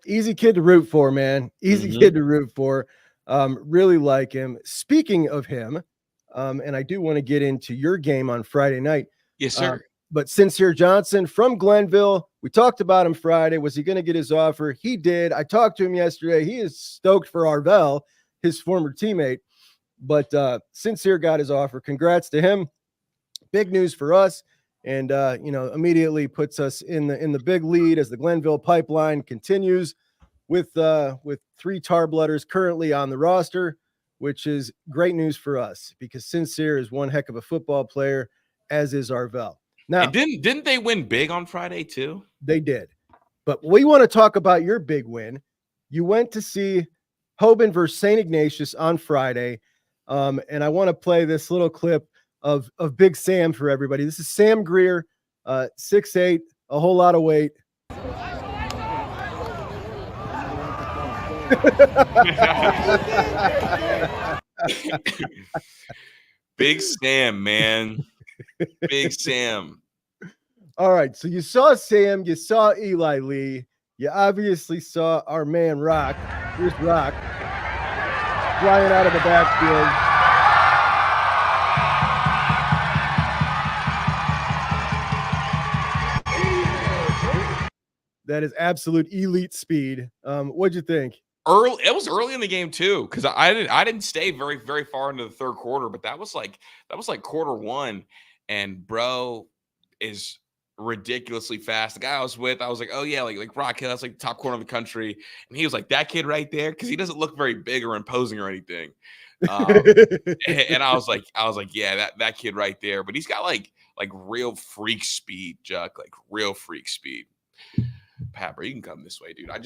A: Easy kid to root for, man. Easy kid to root for. Really like him. Speaking of him, and I do want to get into your game on Friday night.
D: Yes, sir.
A: But Sincere Johnson from Glenville, we talked about him Friday. Was he going to get his offer? He did. I talked to him yesterday. He is stoked for Arvell, his former teammate. But Sincere got his offer. Congrats to him. Big news for us. And, immediately puts us in the big lead as the Glenville pipeline continues with 3 Tar-Blooders currently on the roster, which is great news for us because Sincere is one heck of a football player, as is Arvell. Now,
D: and didn't they win big on Friday too?
A: They did. But we want to talk about your big win. You went to see Hoban versus St. Ignatius on Friday. And I want to play this little clip of Big Sam for everybody. This is Sam Greer, 6'8", a whole lot of weight.
D: Big Sam, man. Big Sam.
A: All right, so you saw Sam, you saw Eli Lee, you obviously saw our man Rock. Here's Rock flying out of the backfield. That is absolute elite speed. What'd you think?
D: It was early in the game too, because I didn't stay very, very far into the third quarter, but that was like quarter one, and bro is ridiculously fast. The guy I was with, I was like, oh yeah, like Rock Hill, that's like the top corner of the country. And he was like, that kid right there, because he doesn't look very big or imposing or anything. And I was like, yeah, that kid right there. But he's got like real freak speed, Juck, like real freak speed. Pat, bro, you can come this way, dude. I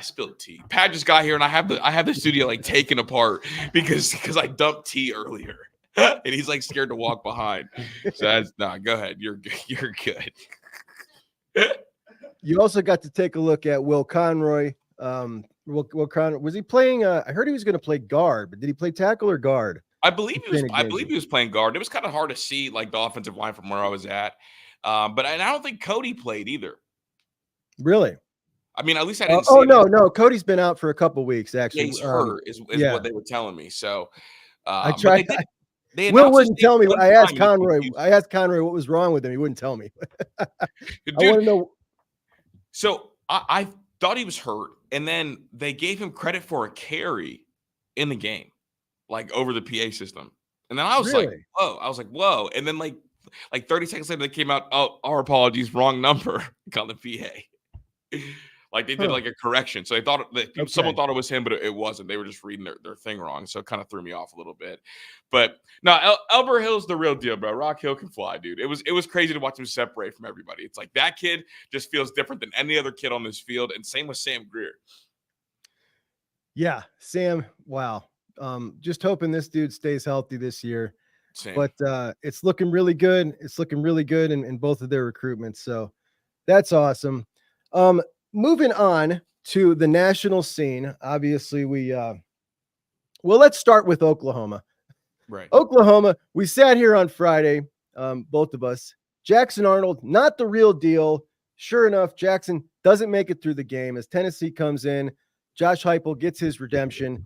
D: spilled tea. Pat just got here, and I have the studio like taken apart because I dumped tea earlier, and he's like scared to walk behind. So that's go ahead. You're good.
A: You also got to take a look at Will Conroy. Will Conroy, was he playing? I heard he was going to play guard, but did he play tackle or guard?
D: I believe he was playing guard. It was kind of hard to see like the offensive line from where I was at, but I don't think Cody played either.
A: Really?
D: I mean, at least I didn't see.
A: Oh no, Cody's been out for a couple weeks actually.
D: Yeah, he's hurt is what they were telling me. So
A: I tried. Will wouldn't tell me. I asked Conroy what was wrong with him. He wouldn't tell me.
D: Dude,
A: I want to know.
D: So I thought he was hurt, and then they gave him credit for a carry in the game, like over the PA system. And then I was like, whoa. I was like, whoa. And then like 30 seconds later, they came out, oh, our apologies, wrong number on the PA. Like they did like a correction. So they thought that someone thought it was him, but it wasn't. They were just reading their thing wrong. So it kind of threw me off a little bit. But no, Elber Hill's the real deal, bro. Rock Hill can fly, dude. It was crazy to watch him separate from everybody. It's like that kid just feels different than any other kid on this field. And same with Sam Greer.
A: Yeah, Sam. Wow. Just hoping this dude stays healthy this year.
D: Same.
A: But it's looking really good. It's looking really good in both of their recruitments. So that's awesome. Moving on to the national scene. Obviously, let's start with Oklahoma.
D: Right.
A: Oklahoma, we sat here on Friday, both of us. Jackson Arnold, not the real deal. Sure enough, Jackson doesn't make it through the game as Tennessee comes in. Josh Heupel gets his redemption.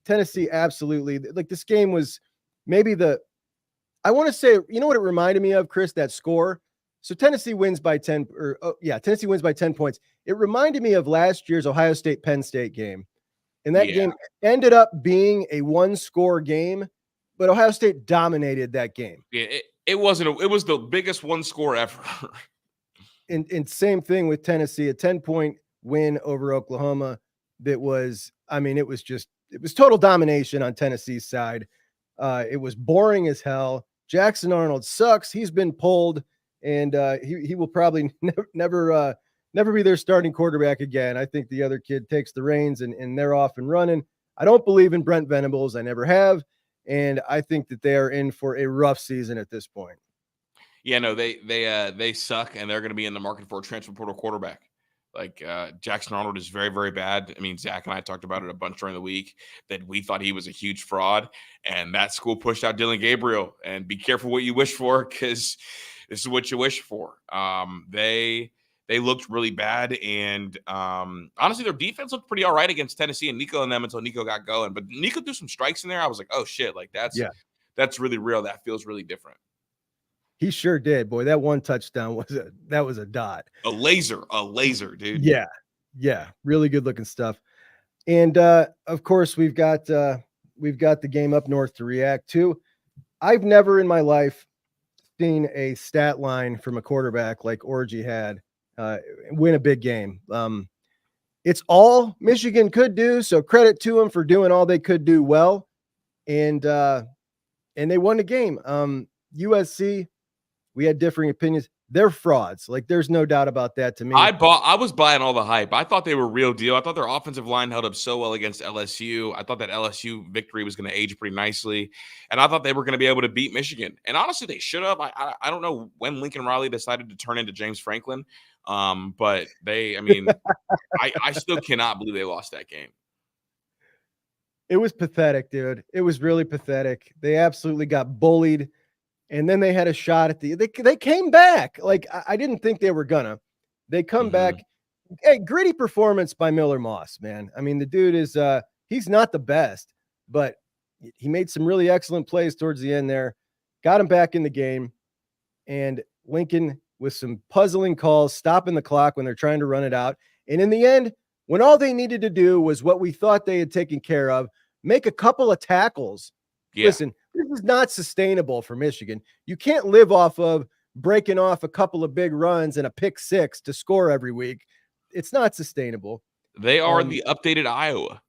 A: Tennessee, absolutely. Like this game was maybe I want to say, you know what it reminded me of, Kris, that score? So Tennessee wins by 10 Tennessee wins by 10 points. It reminded me of last year's Ohio State Penn State game. And that game ended up being a one-score game, but Ohio State dominated that game.
D: Yeah, it was the biggest one-score ever.
A: And same thing with Tennessee, a 10-point win over Oklahoma. That was, it was total domination on Tennessee's side. It was boring as hell. Jackson Arnold sucks. He's been pulled, and he will probably never be their starting quarterback again. I think the other kid takes the reins and they're off and running. I don't believe in Brent Venables. I never have. And I think that they are in for a rough season at this point.
D: Yeah, no, they suck, and they're going to be in the market for a transfer portal quarterback. Like Jackson Arnold is very, very bad. I mean, Zach and I talked about it a bunch during the week that we thought he was a huge fraud, and that school pushed out Dylan Gabriel. And be careful what you wish for, because this is what you wish for. They looked really bad, and honestly, their defense looked pretty all right against Tennessee and Nico and them until Nico got going. But Nico threw some strikes in there. I was like, oh shit, like that's really real. That feels really different.
A: He sure did, boy. That one touchdown was a dot.
D: A laser, dude.
A: Yeah. Really good looking stuff. And of course, we've got the game up north to react to. I've never in my life seen a stat line from a quarterback like Orji had win a big game. It's all Michigan could do, so credit to them for doing all they could do well. And they won the game. USC, we had differing opinions. They're frauds. Like, there's no doubt about that to me.
D: I was buying all the hype. I thought they were real deal. I thought their offensive line held up so well against LSU. I thought that LSU victory was going to age pretty nicely. And I thought they were going to be able to beat Michigan. And honestly, they should have. I don't know when Lincoln Riley decided to turn into James Franklin. But I still cannot believe they lost that game.
A: It was pathetic, dude. It was really pathetic. They absolutely got bullied. And then they had a shot at they came back. Like, I didn't think they were gonna. They come back. Hey, gritty performance by Miller Moss, man. I mean, the dude is he's not the best, but he made some really excellent plays towards the end there. Got him back in the game. And Lincoln with some puzzling calls, stopping the clock when they're trying to run it out. And in the end, when all they needed to do was what we thought they had taken care of, make a couple of tackles. Yeah. Listen, this is not sustainable for Michigan. You can't live off of breaking off a couple of big runs and a pick six to score every week. It's not sustainable.
D: They are the updated Iowa.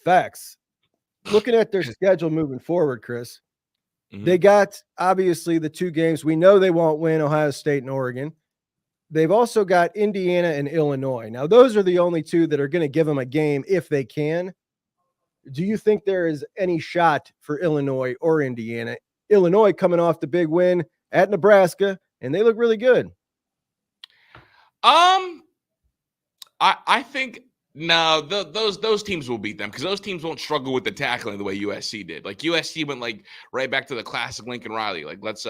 A: Facts. Looking at their schedule moving forward, Kris, they got obviously the 2 games. We know they won't win, Ohio State and Oregon. They've also got Indiana and Illinois. Now, those are the only 2 that are going to give them a game if they can. Do you think there is any shot for Illinois or Indiana? Illinois coming off the big win at Nebraska, and they look really good.
D: I think no, those teams will beat them because those teams won't struggle with the tackling the way USC did. Like USC went like right back to the classic Lincoln Riley. Like let's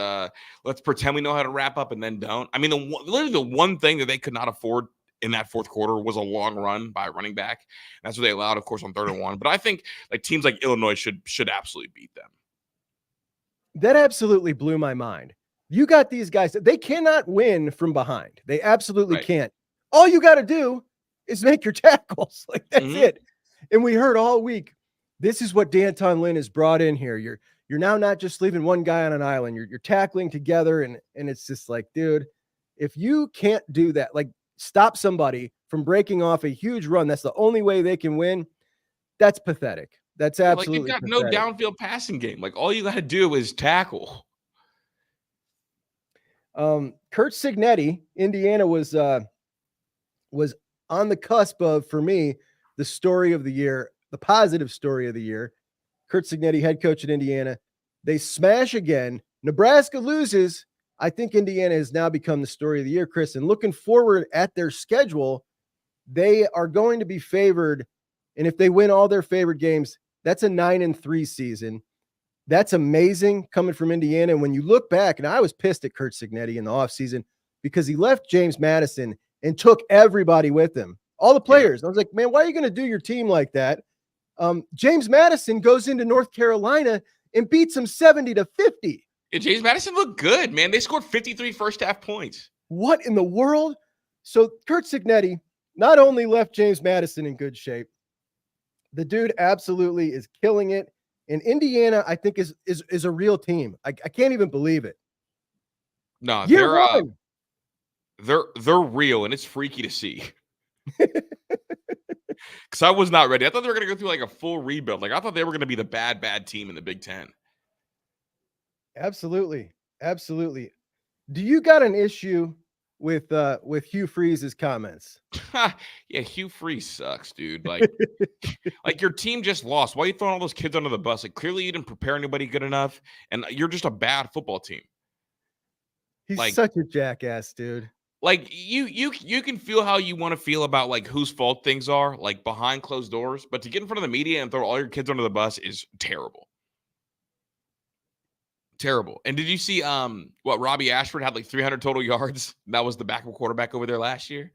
D: pretend we know how to wrap up and then don't. I mean, literally the one thing that they could not afford in that fourth quarter was a long run by a running back. That's what they allowed, of course, on 3rd and 1. But I think like teams like Illinois should absolutely beat them.
A: That absolutely blew my mind. You got these guys, they cannot win from behind. They absolutely can't. All you got to do is make your tackles. Like that's it. And we heard all week, this is what D'Anton Lynn has brought in here. You're now not just leaving one guy on an island. You're tackling together. And it's just like, dude, if you can't do that, like stop somebody from breaking off a huge run, that's the only way they can win. That's pathetic. That's absolutely
D: like they've got
A: pathetic.
D: no downfield passing game. Like all you got to do is tackle.
A: Curt Cignetti, Indiana was on the cusp of, for me, the story of the year, the positive story of the year. Curt Cignetti, head coach at Indiana. They smash again. Nebraska loses. I think Indiana has now become the story of the year, Kris. And looking forward at their schedule, they are going to be favored. And if they win all their favorite games, that's a 9-3 season. That's amazing coming from Indiana. And when you look back, and I was pissed at Curt Cignetti in the offseason because he left James Madison and took everybody with him, all the players. I was like, man, why are you going to do your team like that? James Madison goes into North Carolina and beats him 70-50.
D: Yeah, James Madison looked good, man. They scored 53 first half points.
A: What in the world? So Curt Cignetti not only left James Madison in good shape, the dude absolutely is killing it. And Indiana, I think, is a real team. I can't even believe it.
D: No, they're real, and it's freaky to see. Because I was not ready. I thought they were going to go through like a full rebuild. Like I thought they were going to be the bad team in the Big Ten.
A: Absolutely. Do you got an issue with Hugh Freeze's comments?
D: Yeah, Hugh Freeze sucks, dude. Like, like your team just lost. Why are you throwing all those kids under the bus? Like clearly you didn't prepare anybody good enough, and you're just a bad football team.
A: He's
D: like,
A: such a jackass, dude.
D: Like you can feel how you want to feel about like whose fault things are, like behind closed doors, but to get in front of the media and throw all your kids under the bus is terrible. Terrible. And did you see what Robbie Ashford had like 300 total yards? That was the backup quarterback over there last year.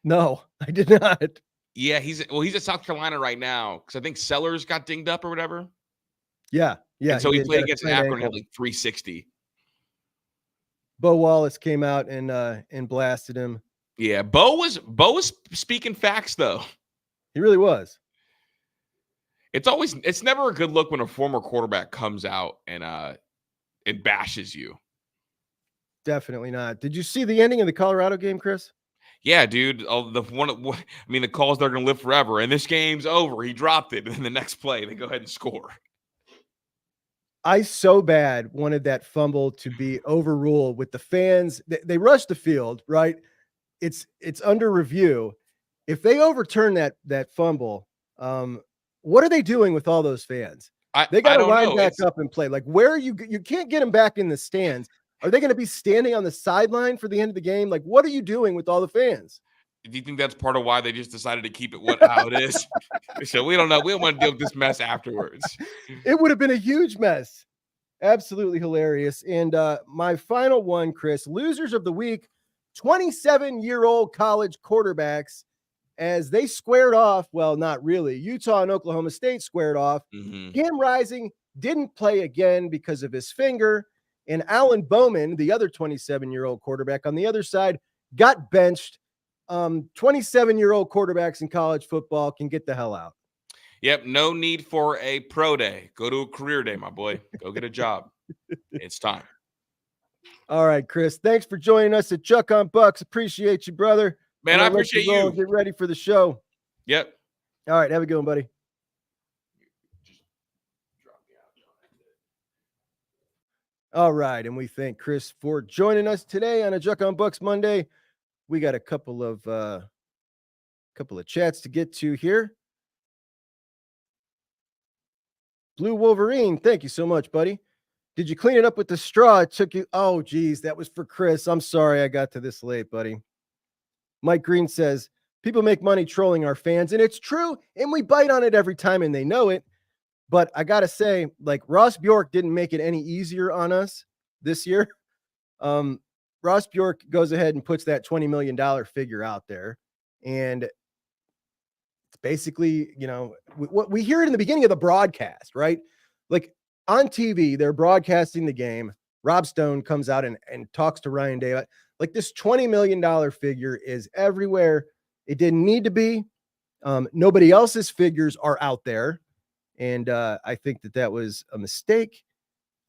A: No, I did not.
D: Yeah, he's at South Carolina right now because I think Sellers got dinged up or whatever.
A: Yeah.
D: And so he played against Akron and had like 360.
A: Bo Wallace came out and blasted him.
D: Yeah, Bo was speaking facts though.
A: He really was.
D: It's never a good look when a former quarterback comes out and it bashes you.
A: Definitely not. Did you see the ending of the Colorado game, Kris?
D: Yeah, dude. The calls they're going to live forever. And this game's over. He dropped it. And then the next play, they go ahead and score.
A: I so bad wanted that fumble to be overruled with the fans. They rushed the field, right? It's under review. If they overturn that fumble, what are they doing with all those fans? They got to line back up and play. Like, where are you can't get them back in the stands. Are they going to be standing on the sideline for the end of the game? Like, what are you doing with all the fans?
D: Do you think that's part of why they just decided to keep it how it is? So we don't know. We don't want to deal with this mess afterwards.
A: It would have been a huge mess. Absolutely hilarious. And my final one, Kris, losers of the week, 27-year-old college quarterbacks, as they squared off. Well, not really. Utah and Oklahoma State squared off. Cam Rising didn't play again because of his finger. And Alan Bowman, the other 27-year-old quarterback on the other side, got benched. 27-year-old quarterbacks in college football can get the hell out.
D: Yep. No need for a pro day. Go to a career day, my boy. Go get a job. It's time.
A: All right, Kris. Thanks for joining us at Juck on Bucks. Appreciate you, brother.
D: Man, I appreciate you.
A: Get ready for the show.
D: Yep.
A: All right, have a good one, buddy. All right, and we thank Kris for joining us today on a Juck on Bucks Monday. We got a couple of chats to get to here. Blue Wolverine, thank you so much, buddy. Did you clean it up with the straw? It took you. Oh, geez, that was for Kris. I'm sorry I got to this late, buddy. Mike Green says, people make money trolling our fans, and it's true, and we bite on it every time, and they know it. But I got to say, like, Ross Bjork didn't make it any easier on us this year. Ross Bjork goes ahead and puts that $20 million figure out there. And it's basically, what we hear it in the beginning of the broadcast, right? Like on TV, they're broadcasting the game. Rob Stone comes out and talks to Ryan Day. Like this $20 million figure is everywhere. It didn't need to be. Nobody else's figures are out there. And I think that was a mistake.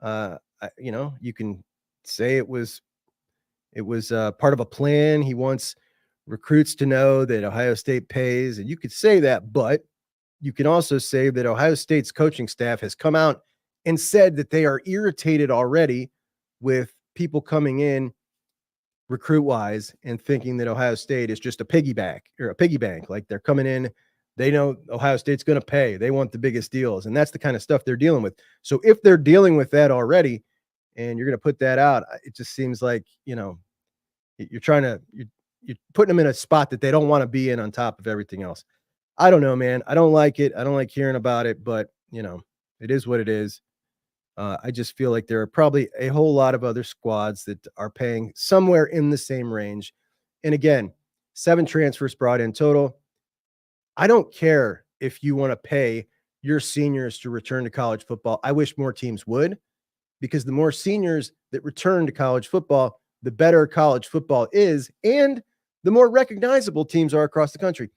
A: You can say it was part of a plan. He wants recruits to know that Ohio State pays, and you could say that, but you can also say that Ohio State's coaching staff has come out and said that they are irritated already with people coming in recruit-wise and thinking that Ohio State is just a piggy bank. Like they're coming in, they know Ohio State's going to pay. They want the biggest deals, and that's the kind of stuff they're dealing with. So if they're dealing with that already, and you're going to put that out, it just seems like, you're putting them in a spot that they don't want to be in on top of everything else. I don't know, man. I don't like it. I don't like hearing about it, but it is what it is. I just feel like there are probably a whole lot of other squads that are paying somewhere in the same range. And again, 7 transfers brought in total. I don't care if you want to pay your seniors to return to college football. I wish more teams would, because the more seniors that return to college football, the better college football is, and the more recognizable teams are across the country.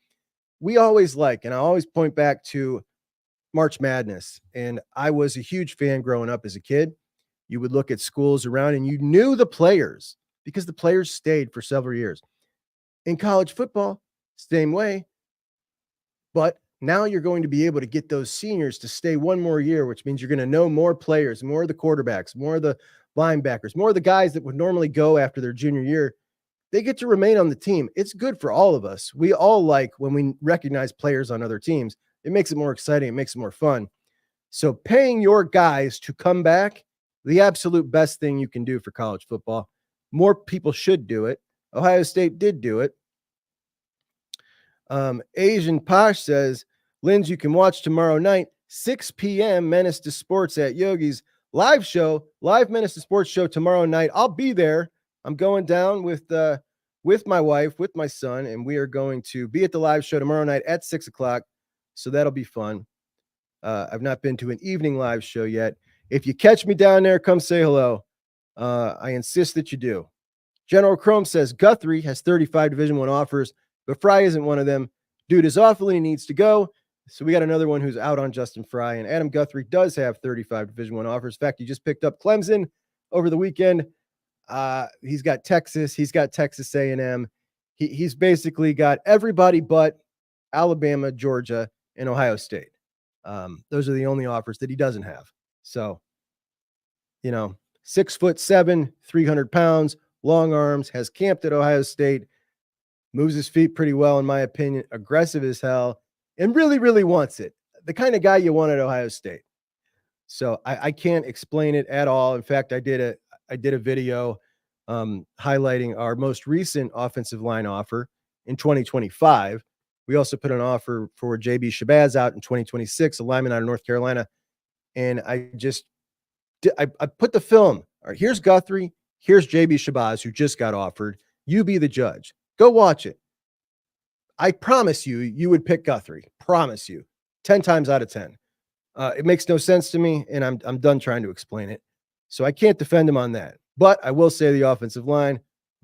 A: We always and I always point back to March Madness, and I was a huge fan growing up as a kid. You would look at schools around and you knew the players because the players stayed for several years. In college football, same way, but now you're going to be able to get those seniors to stay one more year, which means you're going to know more players, more of the quarterbacks, more of the linebackers, more of the guys that would normally go after their junior year. They get to remain on the team. It's good for all of us. We all like when we recognize players on other teams. It makes it more exciting. It makes it more fun. So paying your guys to come back, the absolute best thing you can do for college football. More people should do it. Ohio State did do it. Asian Posh says, Linz, you can watch tomorrow night, 6 p.m. Menace to Sports at Yogi's live Menace to Sports show tomorrow night. I'll be there. I'm going down with my wife, with my son, and we are going to be at the live show tomorrow night at 6:00. So that'll be fun. I've not been to an evening live show yet. If you catch me down there, come say hello. I insist that you do. General Chrome says Guthrie has 35 Division I offers, but Frye isn't one of them. Dude is awful and he needs to go. So we got another one who's out on Justin Frye, and Adam Guthrie does have 35 Division I offers. In fact, he just picked up Clemson over the weekend. He's got Texas. He's got Texas A&M. He's basically got everybody but Alabama, Georgia, and Ohio State. Those are the only offers that he doesn't have. So, 6'7", 300 pounds, long arms, has camped at Ohio State, moves his feet pretty well, in my opinion, aggressive as hell, and really, really wants it. The kind of guy you want at Ohio State. So I can't explain it at all. In fact, I did a video highlighting our most recent offensive line offer in 2025. We also put an offer for JB Shabazz out in 2026, a lineman out of North Carolina. And I put the film. All right, here's Guthrie. Here's JB Shabazz, who just got offered. You be the judge. Go watch it. I promise you would pick Guthrie. Promise you. 10 times out of 10. It makes no sense to me, and I'm done trying to explain it. So I can't defend him on that. But I will say the offensive line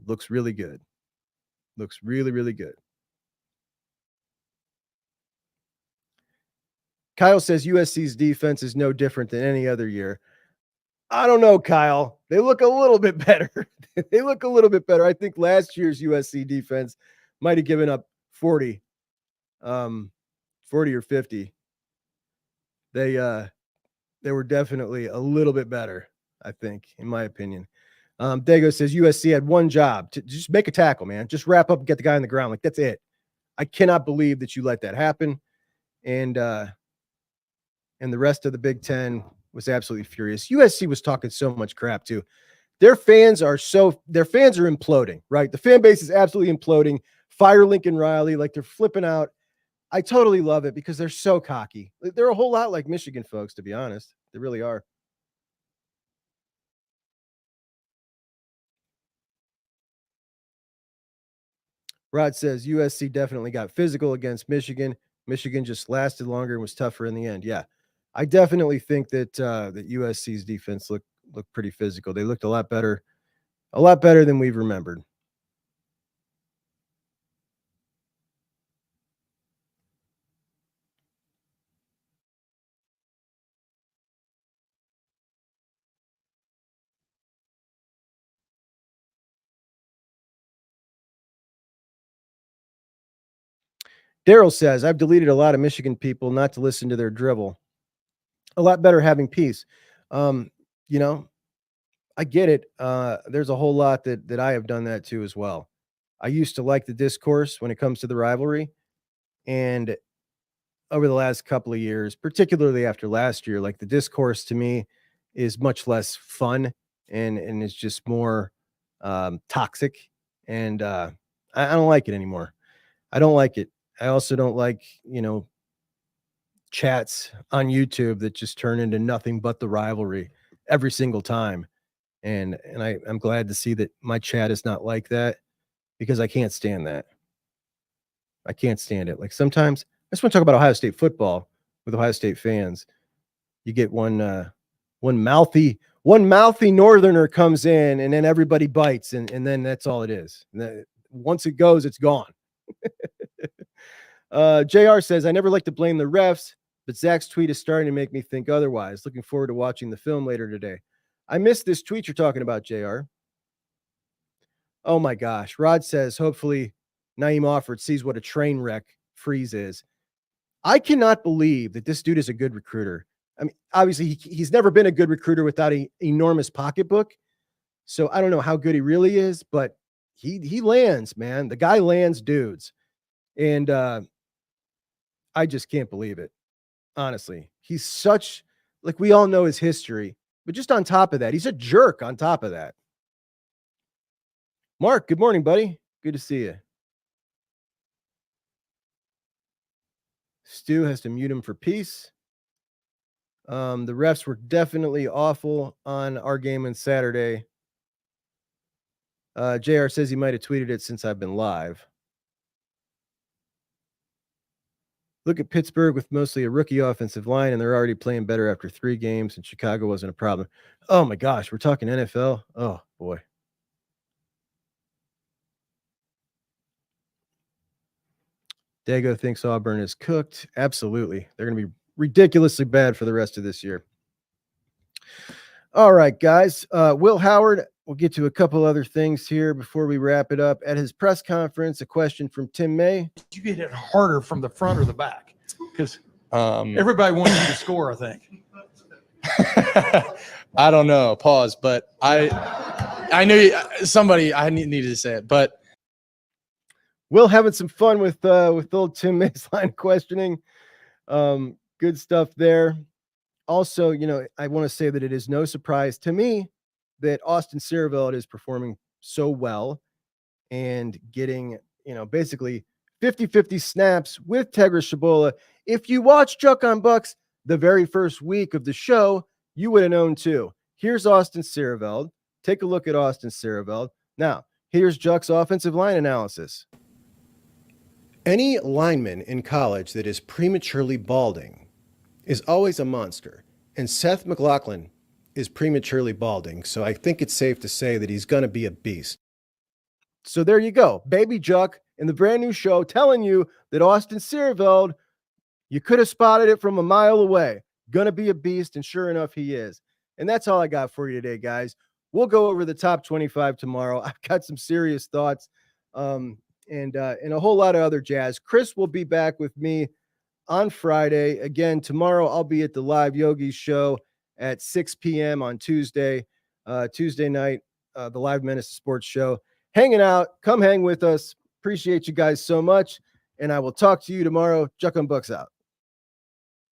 A: looks really good. Looks really, really good. Kyle says USC's defense is no different than any other year. I don't know, Kyle. They look a little bit better. They look a little bit better. I think last year's USC defense might have given up 40, 40 or 50. They were definitely a little bit better, I think, in my opinion. Dago says USC had one job to just make a tackle, man. Just wrap up and get the guy on the ground. Like, that's it. I cannot believe that you let that happen. And the rest of the Big Ten was absolutely furious. USC was talking so much crap too. Their fans are imploding, right? The fan base is absolutely imploding. Fire Lincoln Riley, like they're flipping out. I totally love it because they're so cocky. They're a whole lot like Michigan folks, to be honest. They really are. Rod says USC definitely got physical against Michigan. Michigan just lasted longer and was tougher in the end. Yeah, I definitely think that that USC's defense looked pretty physical. They looked a lot better than we've remembered. Daryl says, I've deleted a lot of Michigan people not to listen to their drivel. A lot better having peace. You know, I get it. There's a whole lot that I have done that too as well. I used to like the discourse when it comes to the rivalry. And over the last couple of years, particularly after last year, like the discourse to me is much less fun and it's just more toxic. And I don't like it anymore. I don't like it. I also don't like, chats on YouTube that just turn into nothing but the rivalry every single time. And I'm glad to see that my chat is not like that because I can't stand that. I can't stand it. Like sometimes I just want to talk about Ohio State football with Ohio State fans. You get one mouthy northerner comes in and then everybody bites and then that's all it is. Once it goes, it's gone. JR says, I never like to blame the refs, but Zach's tweet is starting to make me think otherwise. Looking forward to watching the film later today. I missed this tweet you're talking about, JR. Oh my gosh. Rod says, hopefully Naeem Offord sees what a train wreck Freeze is. I cannot believe that this dude is a good recruiter. I mean, obviously he's never been a good recruiter without an enormous pocketbook. So I don't know how good he really is, but he lands, man. The guy lands dudes. And I just can't believe it. Honestly, he's such, like, we all know his history, but just on top of that, he's a jerk on top of that. Mark, good morning, buddy. Good to see you. Stu has to mute him for peace. The refs were definitely awful on our game on Saturday. JR says he might have tweeted it since I've been live. Look at Pittsburgh with mostly a rookie offensive line, and they're already playing better after 3 games, and Chicago wasn't a problem. Oh, my gosh. We're talking NFL? Oh, boy. Dago thinks Auburn is cooked. Absolutely. They're going to be ridiculously bad for the rest of this year. All right, guys. Will Howard, we'll get to a couple other things here before we wrap it up. At his press conference, a question from Tim May.
J: You get it harder from the front or the back? Because everybody wants you to score, I think.
K: I don't know. Pause. But I knew somebody, I needed to say it. But
A: Will having some fun with old Tim May's line of questioning. Good stuff there. Also, I want to say that it is no surprise to me that Austin Searveld is performing so well and getting, basically 50-50 snaps with Tegris Shabola. If you watch Juck on Bucks the very first week of the show, you would have known too. Here's Austin Searveld. Take a look at Austin Searveld. Now, here's Juck's offensive line analysis.
C: Any lineman in college that is prematurely balding is always a monster. And Seth McLaughlin is prematurely balding. So I think it's safe to say that he's going to be a beast.
A: So there you go. Baby Juck in the brand new show telling you that Austin Searveld, you could have spotted it from a mile away. Going to be a beast. And sure enough, he is. And that's all I got for you today, guys. We'll go over the top 25 tomorrow. I've got some serious thoughts and a whole lot of other jazz. Kris will be back with me on Friday. Again, tomorrow I'll be at the Live Yogi show at 6 p.m. on Tuesday night, the Live Menace Sports show. Hanging out. Come hang with us. Appreciate you guys so much. And I will talk to you tomorrow. Juck 'em Bucks out.